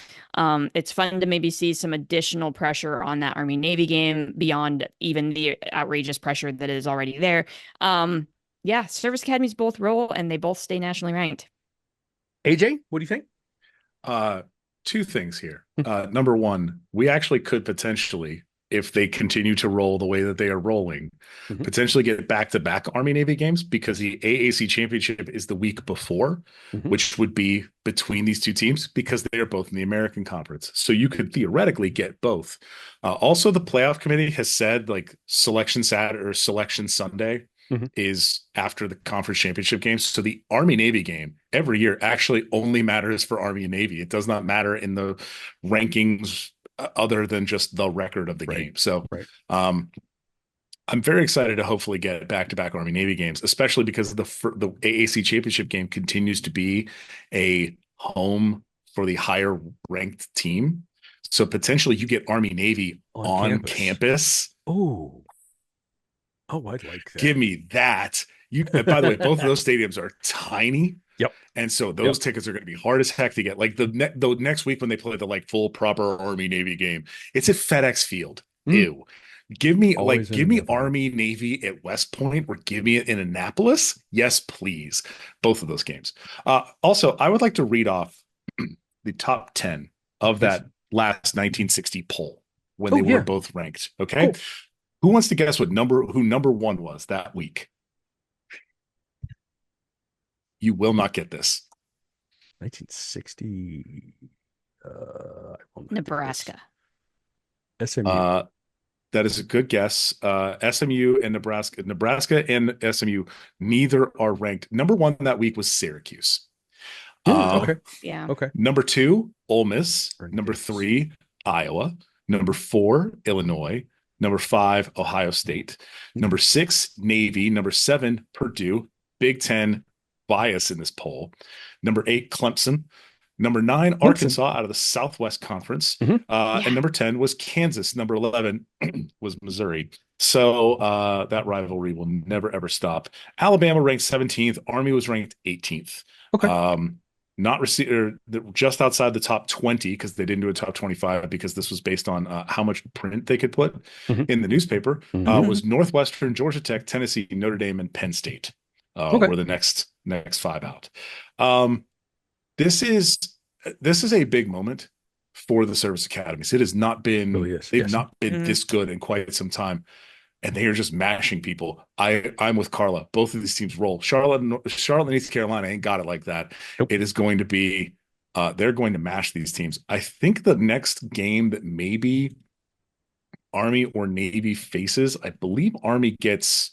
It's fun to maybe see some additional pressure on that Army Navy game beyond even the outrageous pressure that is already there. Yeah, service academies both roll and they both stay nationally ranked. AJ, what do you think? 2 things here. Number one, we actually could potentially, if they continue to roll the way that they are rolling, potentially get back-to-back Army Navy games, because the AAC championship is the week before, which would be between these 2 teams because they are both in the American Conference. So you could theoretically get both. Also, the playoff committee has said like selection Saturday or selection Sunday is after the conference championship games. So the Army Navy game every year actually only matters for Army and Navy. It does not matter in the rankings other than just the record of the game. So I'm very excited to hopefully get back-to-back Army Navy games, especially because the AAC championship game continues to be a home for the higher ranked team. So potentially you get Army Navy on campus. Oh, I'd like that. Give me that. By the way, both of those stadiums are tiny. Yep. And so those tickets are going to be hard as heck to get. Like the next week when they play the like full proper Army Navy game, it's at FedEx Field. Ew. Give me Army Navy at West Point, or give me it in Annapolis. Yes, please. Both of those games. Also, I would like to read off the top 10 of that last 1960 poll when they were both ranked. Okay. Cool. Who wants to guess who number 1 was that week? You will not get this. 1960. Nebraska. SMU. That is a good guess. SMU and Nebraska. Nebraska and SMU, neither are ranked. Number 1 that week was Syracuse. Okay. Yeah. Okay. Number 2, Ole Miss. Number 3, Iowa. Number 4, Illinois. Number 5, Ohio State. Number 6, Navy. Number 7, Purdue. Big Ten bias in this poll. Number 8, Clemson. Number 9, Arkansas out of the Southwest Conference. And number 10 was Kansas. Number 11 was Missouri. So that rivalry will never, ever stop. Alabama ranked 17th. Army was ranked 18th. Okay. Just outside the top 20, because they didn't do a top 25 because this was based on how much print they could put in the newspaper, was Northwestern, Georgia Tech, Tennessee, Notre Dame, and Penn State were the next 5 out. This is this is a big moment for the service academies. It has not been, Really is. they've Yes. not been this good in quite some time. And they are just mashing people. I'm with Carla. Both of these teams roll. Charlotte and East Carolina ain't got it like that. Nope. It is going to be, they're going to mash these teams. I think the next game that maybe Army or Navy faces, I believe Army gets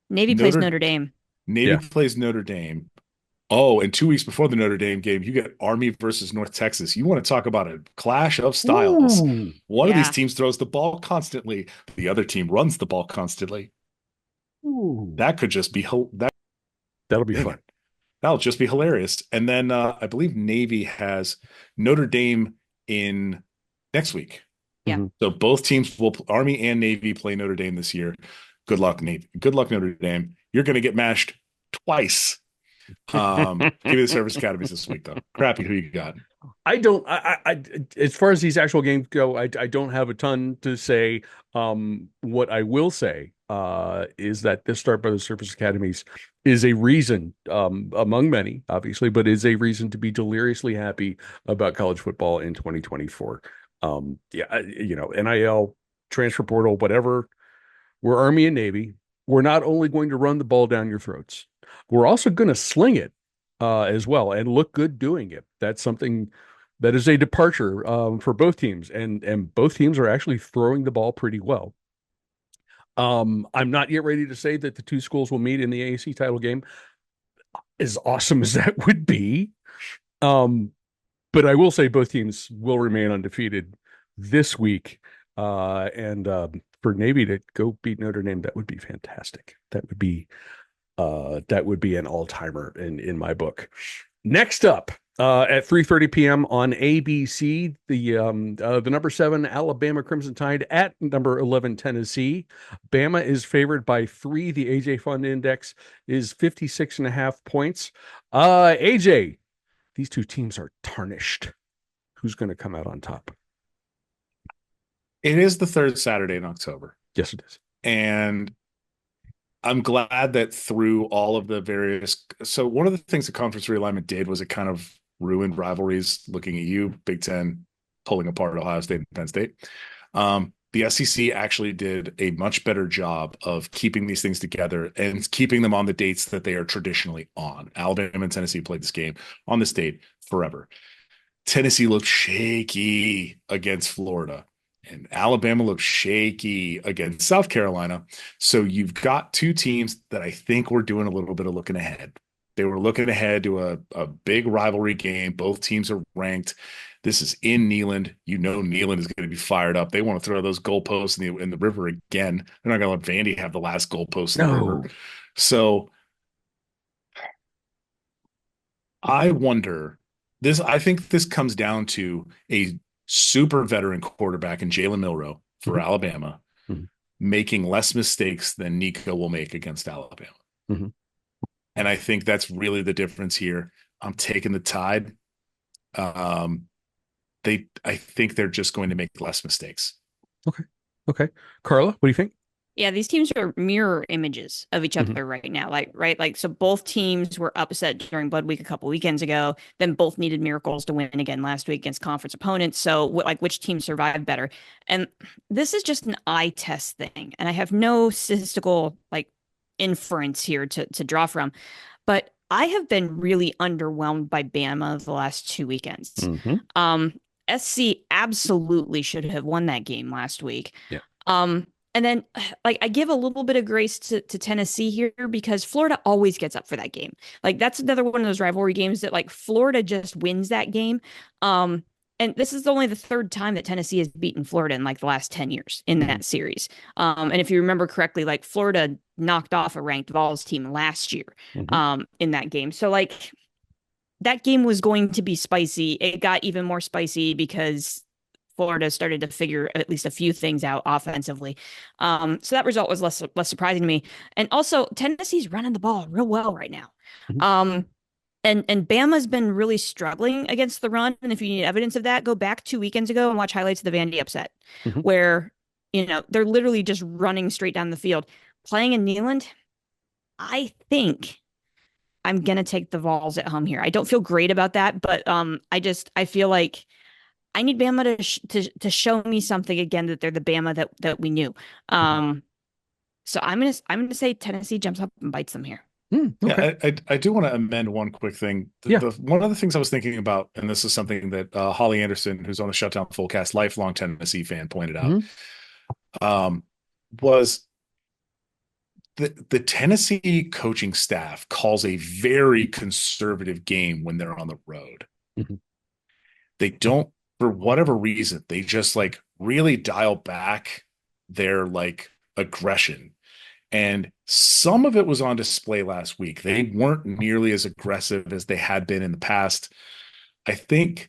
Navy plays Notre Dame. Navy plays Notre Dame. Oh, and 2 weeks before the Notre Dame game, you get Army versus North Texas. You want to talk about a clash of styles. Ooh. One of these teams throws the ball constantly. The other team runs the ball constantly. Ooh. That could just be That'll be fun. That'll just be hilarious. And then I believe Navy has Notre Dame in next week. Yeah. So both teams will, Army and Navy, play Notre Dame this year. Good luck, Navy. Good luck, Notre Dame. You're going to get mashed twice. Give me the service academies this week, though. Crappy, who you got? I as far as these actual games go, I don't have a ton to say. What I will say is that this start by the service academies is a reason, among many, obviously, but is a reason to be deliriously happy about college football in 2024. NIL, transfer portal, whatever. We're Army and Navy. We're not only going to run the ball down your throats, we're also going to sling it as well and look good doing it. That's something that is a departure for both teams, and both teams are actually throwing the ball pretty well. I'm not yet ready to say that the two schools will meet in the AAC title game, as awesome as that would be. But I will say both teams will remain undefeated this week. And for Navy to go beat Notre Dame, that would be fantastic. That would be an all-timer in my book. Next up, at 3:30 p.m. on ABC, the number 7 Alabama Crimson Tide at number 11 Tennessee. Bama is favored by 3. The AJ Fund Index is 56.5 points. AJ, these two teams are tarnished. Who's going to come out on top? It is the third Saturday in October. Yes, it is. And I'm glad that through all of the various, so one of the things the conference realignment did was it kind of ruined rivalries. Looking at you, Big Ten pulling apart Ohio State and Penn State. The SEC actually did a much better job of keeping these things together and keeping them on the dates that they are traditionally on. Alabama and Tennessee played this game on this date forever. Tennessee looked shaky against Florida, and Alabama looked shaky against South Carolina. So you've got two teams that I think were doing a little bit of looking ahead. They were looking ahead to a big rivalry game. Both teams are ranked. This is in Neyland. You know Neyland is going to be fired up. They want to throw those goalposts in the river again. They're not going to let Vandy have the last goalpost in the river. So I wonder this. I think this comes down to a super veteran quarterback in Jalen Milroe for Alabama making less mistakes than Nico will make against Alabama. And I think that's really the difference here. I'm taking the Tide. I think they're just going to make less mistakes. Okay. Carla, what do you think? Yeah, these teams are mirror images of each other right now. So both teams were upset during Blood Week a couple weekends ago. Then both needed miracles to win again last week against conference opponents. So which team survived better? And this is just an eye test thing. And I have no statistical inference here to draw from. But I have been really underwhelmed by Bama the last 2 weekends. SC absolutely should have won that game last week. Yeah. And then I give a little bit of grace to Tennessee here because Florida always gets up for that game. That's another one of those rivalry games that Florida just wins that game. And this is only the third time that Tennessee has beaten Florida in the last 10 years in that series. And if you remember correctly, Florida knocked off a ranked Vols team last year in that game. So that game was going to be spicy. It got even more spicy because Florida started to figure at least a few things out offensively. So that result was less surprising to me. And also Tennessee's running the ball real well right now. And Bama's been really struggling against the run. And if you need evidence of that, go back 2 weekends ago and watch highlights of the Vandy upset where, they're literally just running straight down the field. Playing in Neyland, I think I'm gonna take the Vols at home here. I don't feel great about that, but I feel like I need Bama to show me something again, that they're the Bama that we knew. So I'm gonna say Tennessee jumps up and bites them here. Okay. Yeah, I do want to amend one quick thing. Yeah. One of the things I was thinking about, and this is something that Holly Anderson, who's on the Shutdown Fullcast, lifelong Tennessee fan, pointed out, was the Tennessee coaching staff calls a very conservative game when they're on the road. They don't, for whatever reason, they just like really dial back their like aggression. And some of it was on display last week. They weren't nearly as aggressive as they had been in the past. I think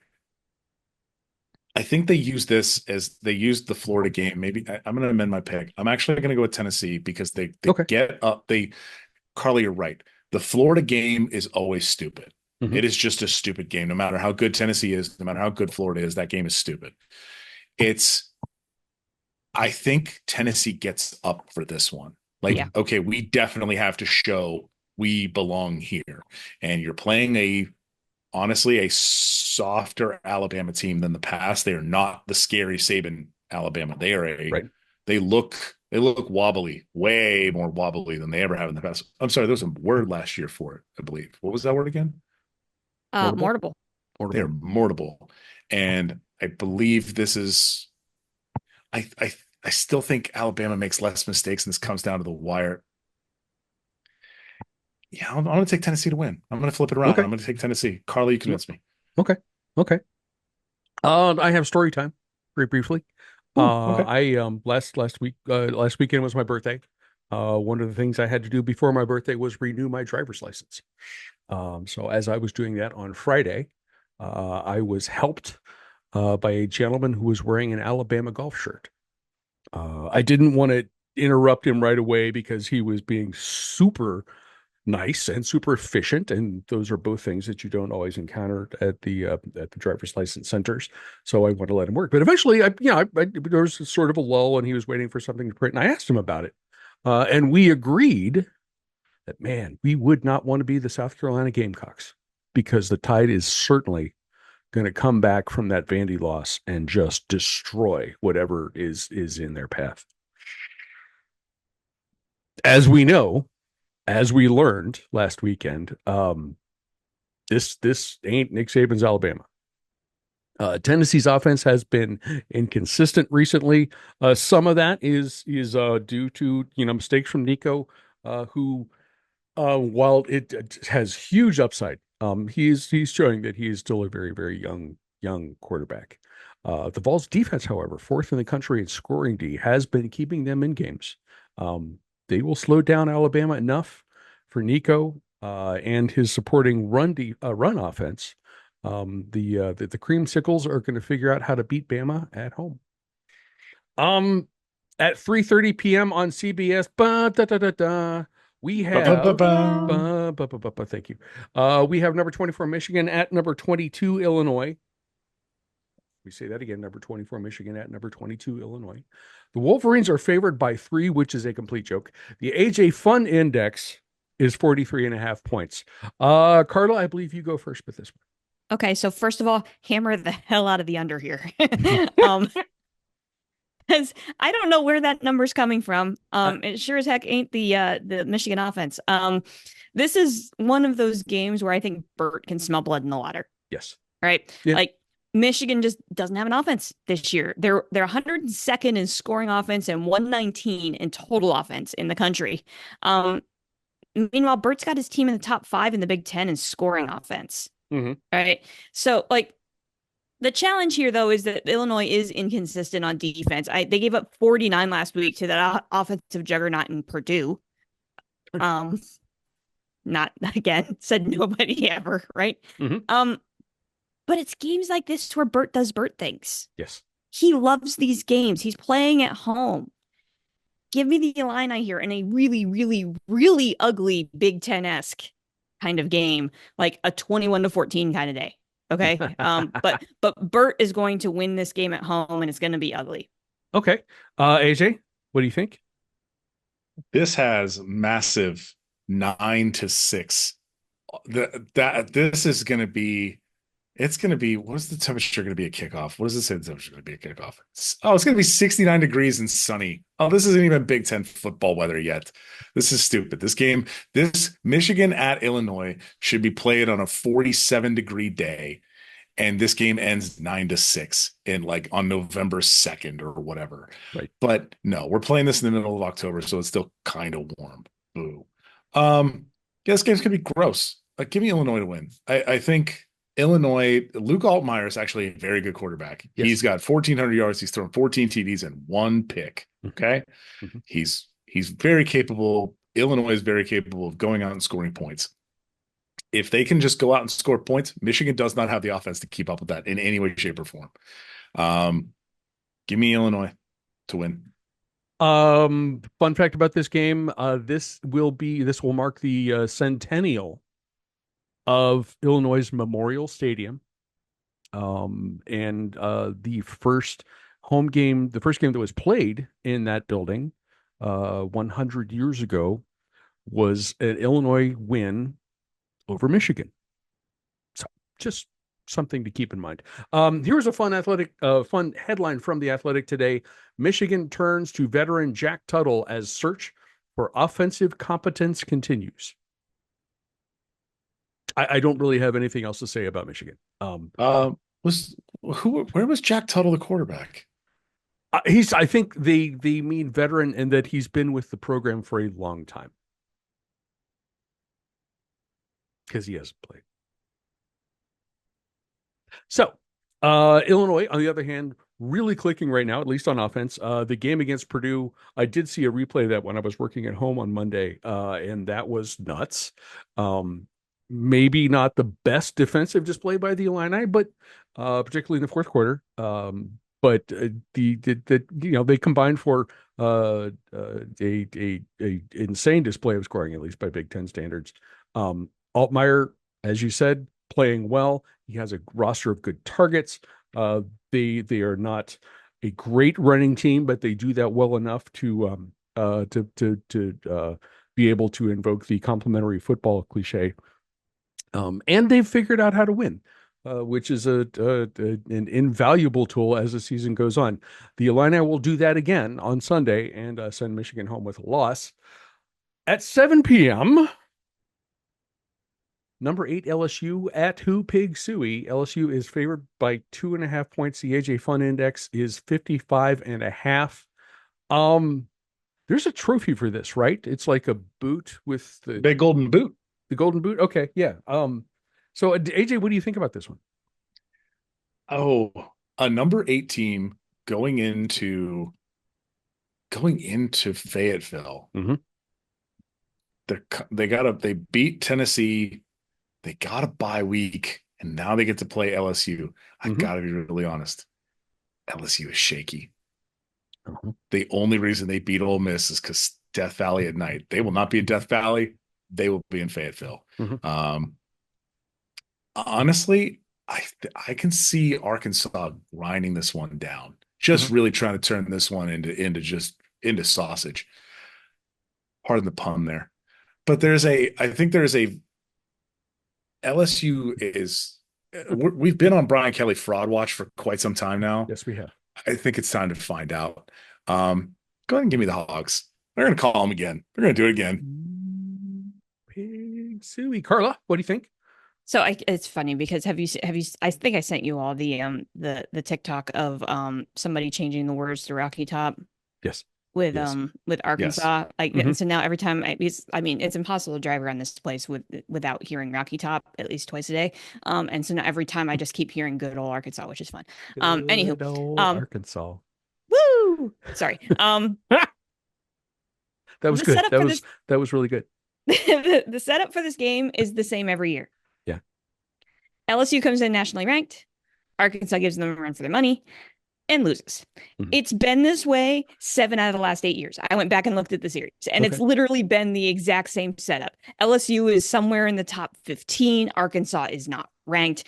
they use this as they used the Florida game. Maybe I'm going to amend my pick. I'm actually going to go with Tennessee because they get up. Carly, you're right. The Florida game is always stupid. It is just a stupid game. No matter how good Tennessee is, no matter how good Florida is, that game is stupid. I think Tennessee gets up for this one. Like, okay, we definitely have to show we belong here. And you're playing honestly, a softer Alabama team than the past. They are not the scary Saban Alabama. They are they look wobbly, way more wobbly than they ever have in the past. I'm sorry, there was a word last year for it, I believe. What was that word again? Mortable. They're mortable. And I believe this is I still think Alabama makes less mistakes, and this comes down to the wire. Yeah, I'm going to take Tennessee to win. I'm going to flip it around. I'm going to take Tennessee. Carly, you convince me. Okay. I have story time, very briefly. Last weekend was my birthday. One of the things I had to do before my birthday was renew my driver's license. So as I was doing that on Friday, I was helped by a gentleman who was wearing an Alabama golf shirt. I didn't want to interrupt him right away because he was being super nice and super efficient, and those are both things that you don't always encounter at the driver's license centers. So I want to let him work. But eventually, there was sort of a lull, and he was waiting for something to print, and I asked him about it, and we agreed that, man, we would not want to be the South Carolina Gamecocks, because the Tide is certainly going to come back from that Vandy loss and just destroy whatever is in their path. As we know, as we learned last weekend, this ain't Nick Saban's Alabama. Tennessee's offense has been inconsistent recently. Some of that is due to mistakes from Nico, who while it has huge upside, he's showing that he is still a very, very young quarterback. The Vols defense, however, fourth in the country in scoring D, has been keeping them in games. They will slow down Alabama enough for Nico and his supporting run offense. The Creamsicles are going to figure out how to beat Bama at home. At 3:30 p.m. on CBS, we have thank you. We have number 24 Michigan at number 22 Illinois. We say that again, number 24 Michigan at number 22 Illinois. The Wolverines are favored by 3, which is a complete joke. The AJ Fun Index is 43.5 points. Carla, I believe you go first with this one. Okay, so first of all, hammer the hell out of the under here. Because I don't know where that number's coming from. It sure as heck ain't the Michigan offense. This is one of those games where I think Burt can smell blood in the water. Yes. Right? Yeah. Like, Michigan just doesn't have an offense this year. They're 102nd in scoring offense and 119 in total offense in the country. Meanwhile, Burt's got his team in the top 5 in the Big Ten in scoring offense. Right. So, like, the challenge here, though, is that Illinois is inconsistent on defense. They gave up 49 last week to that offensive juggernaut in Purdue. Not again, said nobody ever, right? But it's games like this where Burt does Burt things. Yes. He loves these games. He's playing at home. Give me the Illini here in a really, really, really ugly Big Ten-esque kind of game, like a 21-14 kind of day. Okay. But Burt is going to win this game at home, and it's going to be ugly. Okay. AJ, what do you think? This has massive 9-6 This is going to be. It's going to be, what is the temperature going to be at kickoff? What does it say the temperature going to be at kickoff? It's going to be 69 degrees and sunny. Oh, this isn't even Big Ten football weather yet. This is stupid. This Michigan at Illinois should be played on a 47-degree day. And this game ends 9-6 in like on November 2nd or whatever. Right. But no, we're playing this in the middle of October, so it's still kind of warm. Boo. Yeah, this game's going to be gross. Give me Illinois to win. I think Illinois, Luke Altmaier is actually a very good quarterback. Yes. He's got 1,400 yards. He's thrown 14 TDs and 1 pick. Okay. Mm-hmm. He's very capable. Illinois is very capable of going out and scoring points. If they can just go out and score points, Michigan does not have the offense to keep up with that in any way, shape, or form. Give me Illinois to win. Fun fact about this game: this will mark the centennial of Illinois Memorial Stadium, and the first game that was played in that building 100 years ago was an Illinois win over Michigan. So just something to keep in mind. Here's a fun headline from The Athletic today. Michigan turns to veteran Jack Tuttle as search for offensive competence continues. I don't really have anything else to say about Michigan. Where was Jack Tuttle the quarterback? I think they mean veteran and that he's been with the program for a long time. Because he hasn't played. So, Illinois, on the other hand, really clicking right now, at least on offense. The game against Purdue, I did see a replay of that when I was working at home on Monday, and that was nuts. Maybe not the best defensive display by the Illini, but particularly in the fourth quarter. But they combined for a insane display of scoring, at least by Big Ten standards. Altmaier, as you said, playing well. He has a roster of good targets. They are not a great running team, but they do that well enough to be able to invoke the complementary football cliche. And they've figured out how to win, which is an invaluable tool as the season goes on. The Illini will do that again on Sunday and send Michigan home with a loss. At 7 p.m., number 8 LSU at Pig Suey. LSU is favored by 2.5 points. The AJ Fun Index is 55.5. There's a trophy for this, right? It's like a boot with the big golden boot. The golden boot. Okay, yeah. So AJ, what do you think about this one? Oh, a number 8 team going into Fayetteville. Mm-hmm. They beat Tennessee. They got a bye week, and now they get to play LSU. I gotta be really honest. LSU is shaky. The only reason they beat Ole Miss is because Death Valley at night. They will not be in Death Valley. They will be in Fayetteville. Honestly, I can see Arkansas grinding this one down. Just really trying to turn this one into sausage. Pardon the pun there. But I think there's a LSU is we've been on Brian Kelly fraud watch for quite some time now. Yes, we have. I think it's time to find out. Go ahead and give me the Hogs. They're going to call them again. They're going to do it again. Pig Suey. Carla, what do you think? So it's funny because have you I think I sent you all the TikTok of somebody changing the words to Rocky Top. Yes. With Arkansas. Yes. So now every time it's impossible to drive around this place without hearing Rocky Top at least twice a day. And so now every time I just keep hearing good old Arkansas, which is fun. Good old Arkansas. Woo! Sorry. That was good. That was really good. The setup for this game is the same every year. Yeah. LSU comes in nationally ranked. Arkansas gives them a run for their money and loses. It's been this way 7 out of the last 8 years. I went back and looked at the series, and it's literally been the exact same setup. LSU is somewhere in the top 15. Arkansas is not ranked.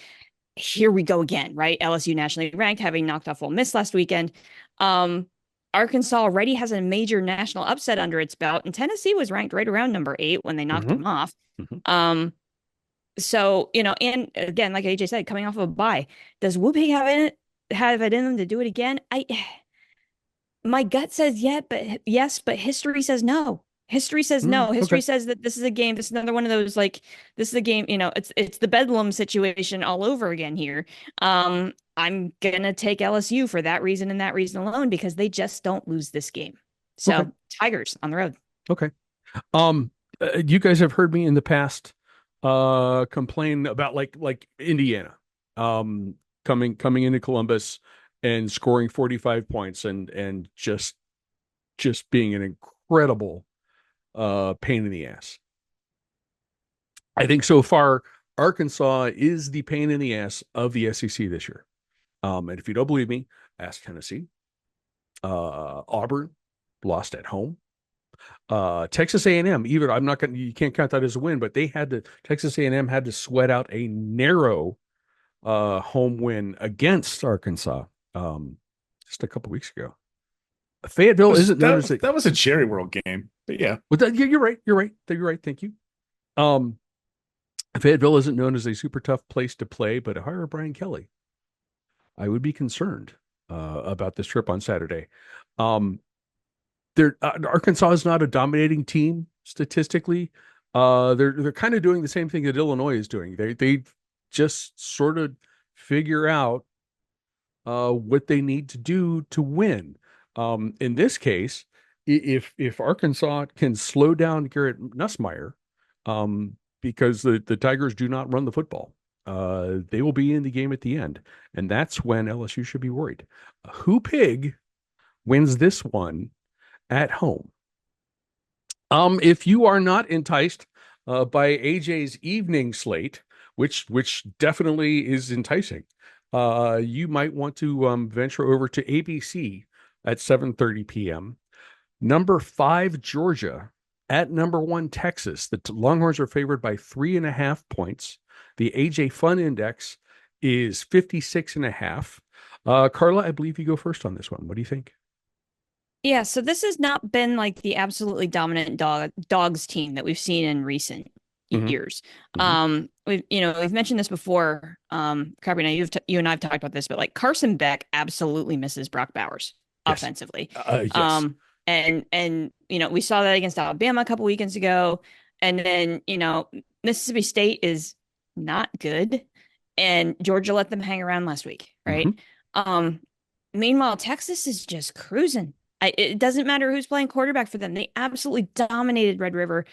Here we go again, right? LSU nationally ranked, having knocked off Ole Miss last weekend. Arkansas already has a major national upset under its belt, and Tennessee was ranked right around number 8 when they knocked them off. So, and again, like AJ said, coming off of a bye, does Whooping have it in them to do it again? My gut says yes, but history says no. History says no. Okay. History says that this is a game. This is another one of those, like, this is a game, it's the Bedlam situation all over again here. I'm gonna take LSU for that reason and that reason alone, because they just don't lose this game. So Okay. Tigers on the road. Okay. Um, you guys have heard me in the past complain about like Indiana coming into Columbus and scoring 45 points and just being an incredible pain in the ass. I think so far Arkansas is the pain in the ass of the SEC this year. And if you don't believe me, ask Tennessee. Auburn lost at home. Texas A&M, even I'm not going to, you can't count that as a win, but Texas A&M had to sweat out a narrow home win against Arkansas just a couple weeks ago. Fayetteville isn't known as that was a Jerry World game, but yeah. Well, you're right. You're right. Thank you. Fayetteville isn't known as a super tough place to play, but hire Brian Kelly. I would be concerned about this trip on Saturday. Arkansas is not a dominating team statistically. They're kind of doing the same thing that Illinois is doing. They just sort of figure out what they need to do to win. In this case, if Arkansas can slow down Garrett Nussmeier, because the Tigers do not run the football, they will be in the game at the end, and that's when LSU should be worried. Who Pig wins this one at home? If you are not enticed by AJ's evening slate, which definitely is enticing, you might want to venture over to ABC at 7:30 p.m. Number 5 Georgia at number 1 Texas. The Longhorns are favored by 3.5 points. The AJ Fun Index is 56.5. Carla, I believe you go first on this one. What do you think? Yeah, so this has not been like the absolutely dominant dogs team that we've seen in recent years. We've mentioned this before. Carby, you and I've talked about this, but like Carson Beck absolutely misses Brock Bowers offensively. Yes. And we saw that against Alabama a couple weekends ago, and then Mississippi State is not good, and Georgia let them hang around last week, right? Meanwhile, Texas is just cruising. It doesn't matter who's playing quarterback for them. They absolutely dominated Red River.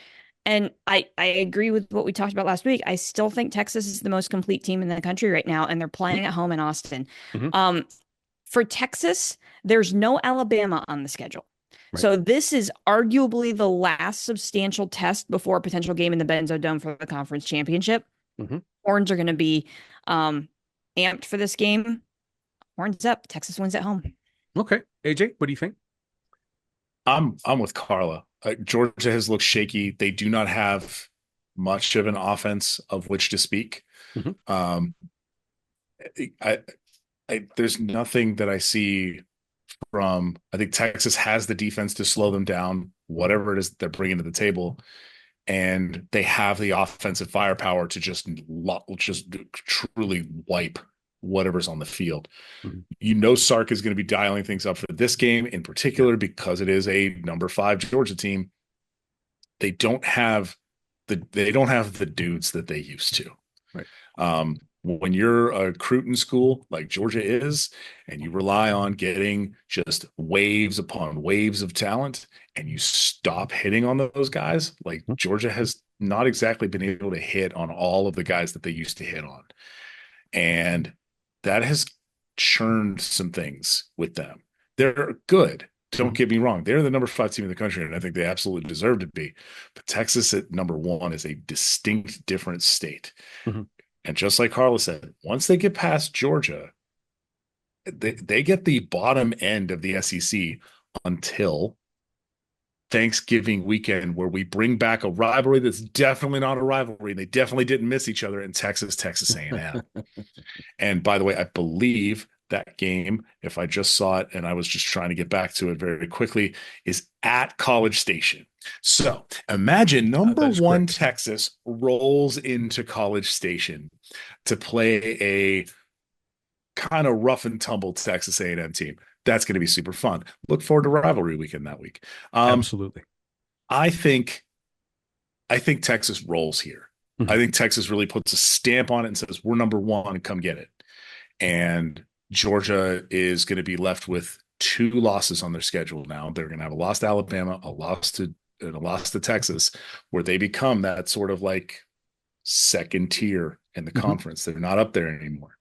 And I agree with what we talked about last week. I still think Texas is the most complete team in the country right now, and they're playing at home in Austin. For Texas, there's no Alabama on the schedule. Right. So this is arguably the last substantial test before a potential game in the Benzo Dome for the conference championship. Horns are going to be amped for this game. Horns up. Texas wins at home. Okay. AJ, what do you think? I'm with Carla. Georgia has looked shaky. They do not have much of an offense of which to speak. There's nothing that I see from. I think Texas has the defense to slow them down, whatever it is that they're bringing to the table, and they have the offensive firepower to just truly wipe whatever's on the field. Sark is going to be dialing things up for this game in particular because it is a number 5 Georgia team. They don't have the dudes that they used to. Right. When you're a Cruton school like Georgia is, and you rely on getting just waves upon waves of talent, and you stop hitting on those guys, like Georgia has not exactly been able to hit on all of the guys that they used to hit on. And that has churned some things with them. They're good. Don't get me wrong. They're the number 5 team in the country, and I think they absolutely deserve to be. But Texas at number 1 is a distinct different state. And just like Carla said, once they get past Georgia, they get the bottom end of the SEC until Thanksgiving weekend, where we bring back a rivalry that's definitely not a rivalry, and they definitely didn't miss each other in Texas A&M. And by the way, I believe that game, if I just saw it and I was just trying to get back to it very quickly, is at College Station. So imagine number one correct. Texas rolls into College Station to play a kind of rough and tumble Texas A&M team. That's going to be super fun. Look forward to rivalry weekend that week. Absolutely. I think Texas rolls here. Mhm. I think Texas really puts a stamp on it and says, we're number one, come get it. And Georgia is going to be left with 2 losses on their schedule now. They're going to have a loss to Alabama, a loss to Texas, where they become that sort of like second tier in the conference. They're not up there anymore.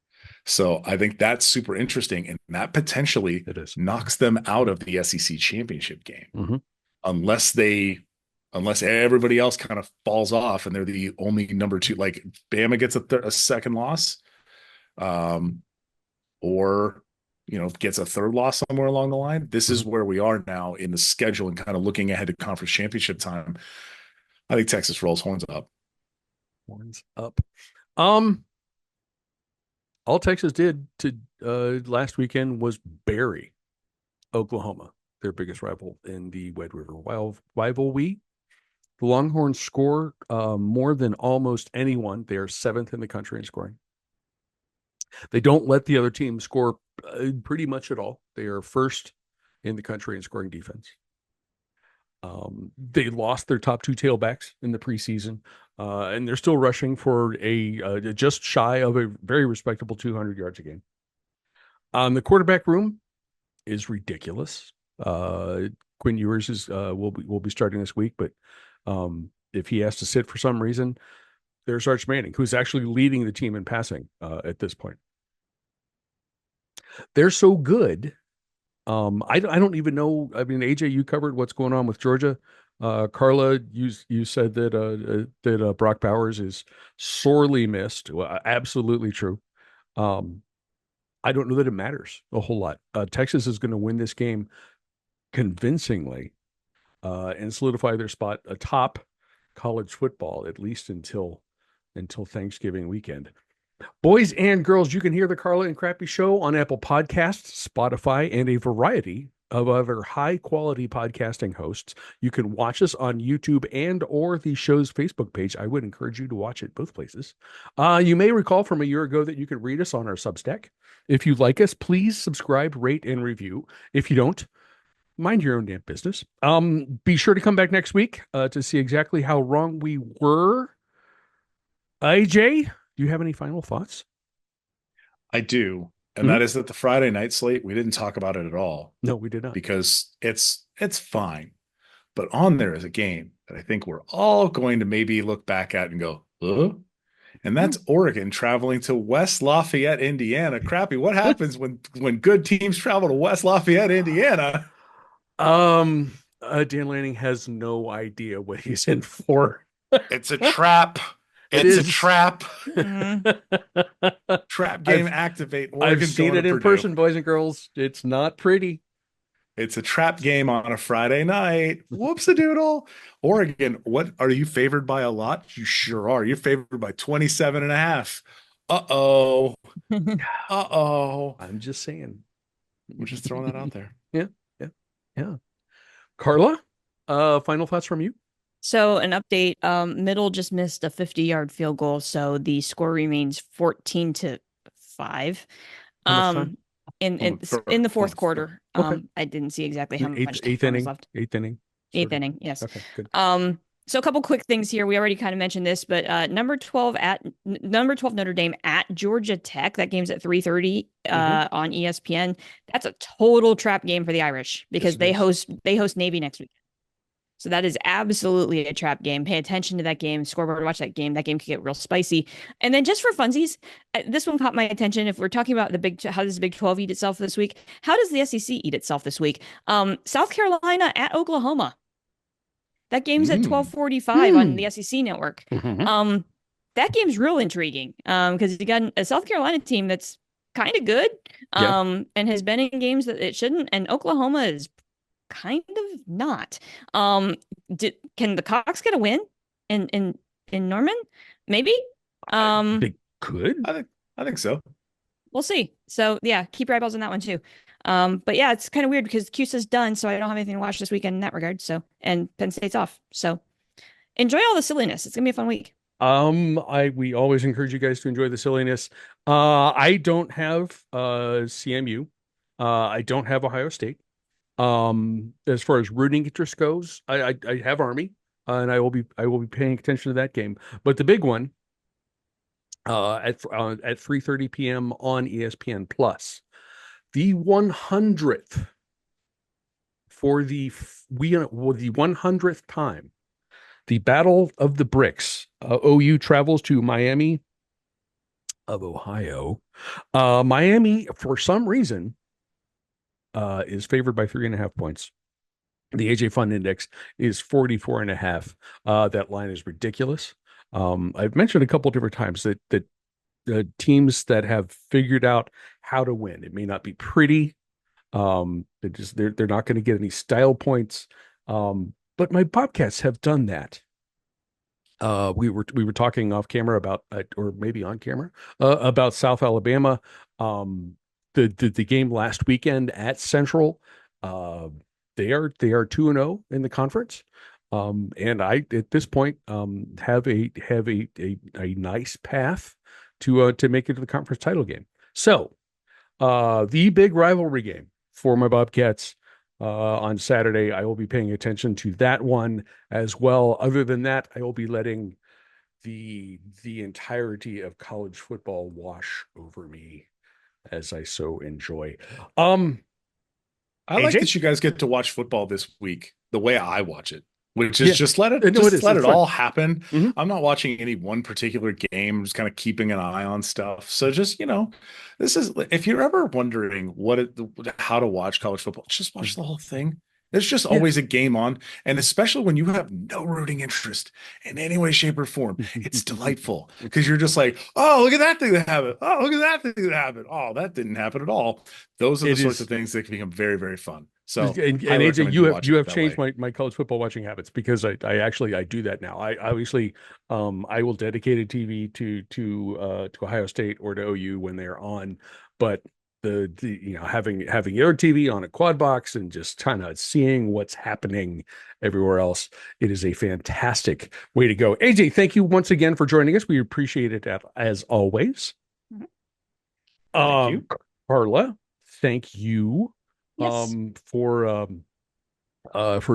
So I think that's super interesting, and that potentially knocks them out of the SEC championship game, unless everybody else kind of falls off and they're the only number 2. Like Bama gets a second loss, or gets a third loss somewhere along the line. This is where we are now in the schedule and kind of looking ahead to conference championship time. I think Texas rolls horns up. Horns up. All Texas did to last weekend was bury Oklahoma, their biggest rival in the Red River rivalry. The Longhorns score more than almost anyone. They are 7th in the country in scoring. They don't let the other team score pretty much at all. They are 1st in the country in scoring defense. They lost their top 2 tailbacks in the preseason, and they're still rushing for a just shy of a very respectable 200 yards a game. The quarterback room is ridiculous. Quinn Ewers is will be starting this week, but if he has to sit for some reason, there's Arch Manning, who's actually leading the team in passing at this point. They're so good. I don't even know. I mean, AJ, you covered what's going on with Georgia. Carla, you said that Brock Bowers is sorely missed. Well, absolutely true. I don't know that it matters a whole lot. Texas is going to win this game convincingly and solidify their spot atop college football, at least until Thanksgiving weekend. Boys and girls, you can hear the Carla and Crappy Show on Apple Podcasts, Spotify, and a variety of other high-quality podcasting hosts. You can watch us on YouTube and or the show's Facebook page. I would encourage you to watch it both places. You may recall from a year ago that you could read us on our Substack. If you like us, please subscribe, rate, and review. If you don't, mind your own damn business. Be sure to come back next week to see exactly how wrong we were. AJ, do you have any final thoughts? I do. And that is that the Friday night slate, we didn't talk about it at all. No, we did not. Because it's fine. But on there is a game that I think we're all going to maybe look back at and go, and that's Oregon traveling to West Lafayette, Indiana. Crappy, what happens when good teams travel to West Lafayette, Indiana? Dan Lanning has no idea what he's in for. It's a trap. It's a trap. Trap game activate. I've seen it in person, boys and girls. It's not pretty. It's a trap game on a Friday night. Whoops-a-doodle. Oregon, what are you favored by a lot? You sure are. You're favored by 27.5. Uh-oh. Uh-oh. I'm just saying. We're just throwing that out there. Yeah. Carla, final thoughts from you? So an update, Middle just missed a 50-yard field goal, so the score remains 14-5. In the fourth quarter. Okay. I didn't see exactly how much eighth time inning was left. Eighth inning. Inning, yes. Okay, good. So a couple quick things here. We already kind of mentioned this, but number 12 Notre Dame at Georgia Tech. That game's at 3:30 on ESPN. That's a total trap game for the Irish because they host Navy next week. So that is absolutely a trap game. Pay attention to that game. Scoreboard, watch that game. That game could get real spicy. And then just for funsies, this one caught my attention. If we're talking about how does the Big 12 eat itself this week? How does the SEC eat itself this week? South Carolina at Oklahoma. That game's at 12:45 on the SEC network. That game's real intriguing because you got a South Carolina team that's kind of good and has been in games that it shouldn't. And Oklahoma is kind of not. Can the Cox get a win in Norman? Maybe. They could. I think so. we'll see. So yeah, keep your eyeballs on that one too. But yeah, it's kind of weird because CUSA's done, so I don't have anything to watch this weekend in that regard. So, and Penn State's off. So enjoy all the silliness. It's gonna be a fun week. We always encourage you guys to enjoy the silliness. I don't have CMU. I don't have Ohio State. As far as rooting interest goes, I have Army, and I will be paying attention to that game. But the big one, at 3:30 p.m. on ESPN Plus, the 100th for the 100th time, the Battle of the Bricks. OU travels to Miami of Ohio. Miami, for some reason, is favored by 3.5 points. The AJ Fund Index is 44.5. That line is ridiculous. I've mentioned a couple different times that teams that have figured out how to win, it may not be pretty. They're not going to get any style points. But my Bobcats have done that. We were talking off camera about, or maybe on camera, about South Alabama. The game last weekend at Central. They are 2-0 in the conference. And I at this point have a nice path to make it to the conference title game. So the big rivalry game for my Bobcats on Saturday. I will be paying attention to that one as well. Other than that, I will be letting the entirety of college football wash over me as I so enjoy. I like AJ? that you guys get to watch football this week the way I watch it, which is Yeah. just let it No, it is. let It's it fun. all happen. Mhm. I'm not watching any one particular game. I'm just kind of keeping an eye on stuff. So just, this is if you're ever wondering how to watch college football, just watch the whole thing. There's just Yeah. always a game on, and especially when you have no rooting interest in any way, shape, or form, it's delightful because you're just like, oh, look at that thing that happened. Oh, look at that thing that happened. Oh, that didn't happen at all. Those are the It sorts of is. things that can become very, very fun. So And highly AJ, recommend you watch you it have that changed way. my college football watching habits because I do that now. I obviously I will dedicate a TV to Ohio State or to OU when they're on, but the having your TV on a quad box and just kind of seeing what's happening everywhere else, it is a fantastic way to go. AJ, thank you once again for joining us. We appreciate it as always. Mhm. Thank Um, you. Carla, thank you Yes. for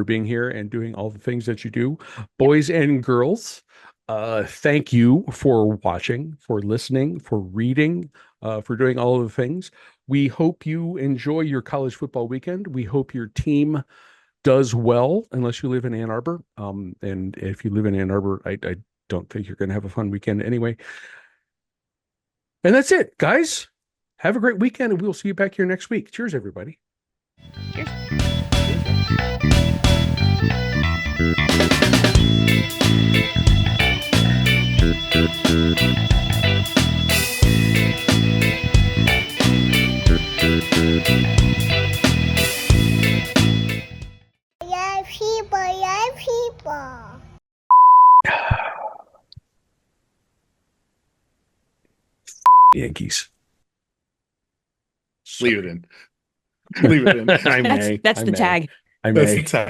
being here and doing all the things that you do. Boys and girls, thank you for watching, for listening, for reading, for doing all of the things. We hope you enjoy your college football weekend. We hope your team does well, unless you live in Ann Arbor. And if you live in Ann Arbor, I don't think you're going to have a fun weekend anyway. And that's it, guys. Have a great weekend, and we'll see you back here next week. Cheers, everybody. Yeah, people, yeah, people. Yankees. Leave it in. Leave it in. I may. That's I the may. tag. I That's may. the tag.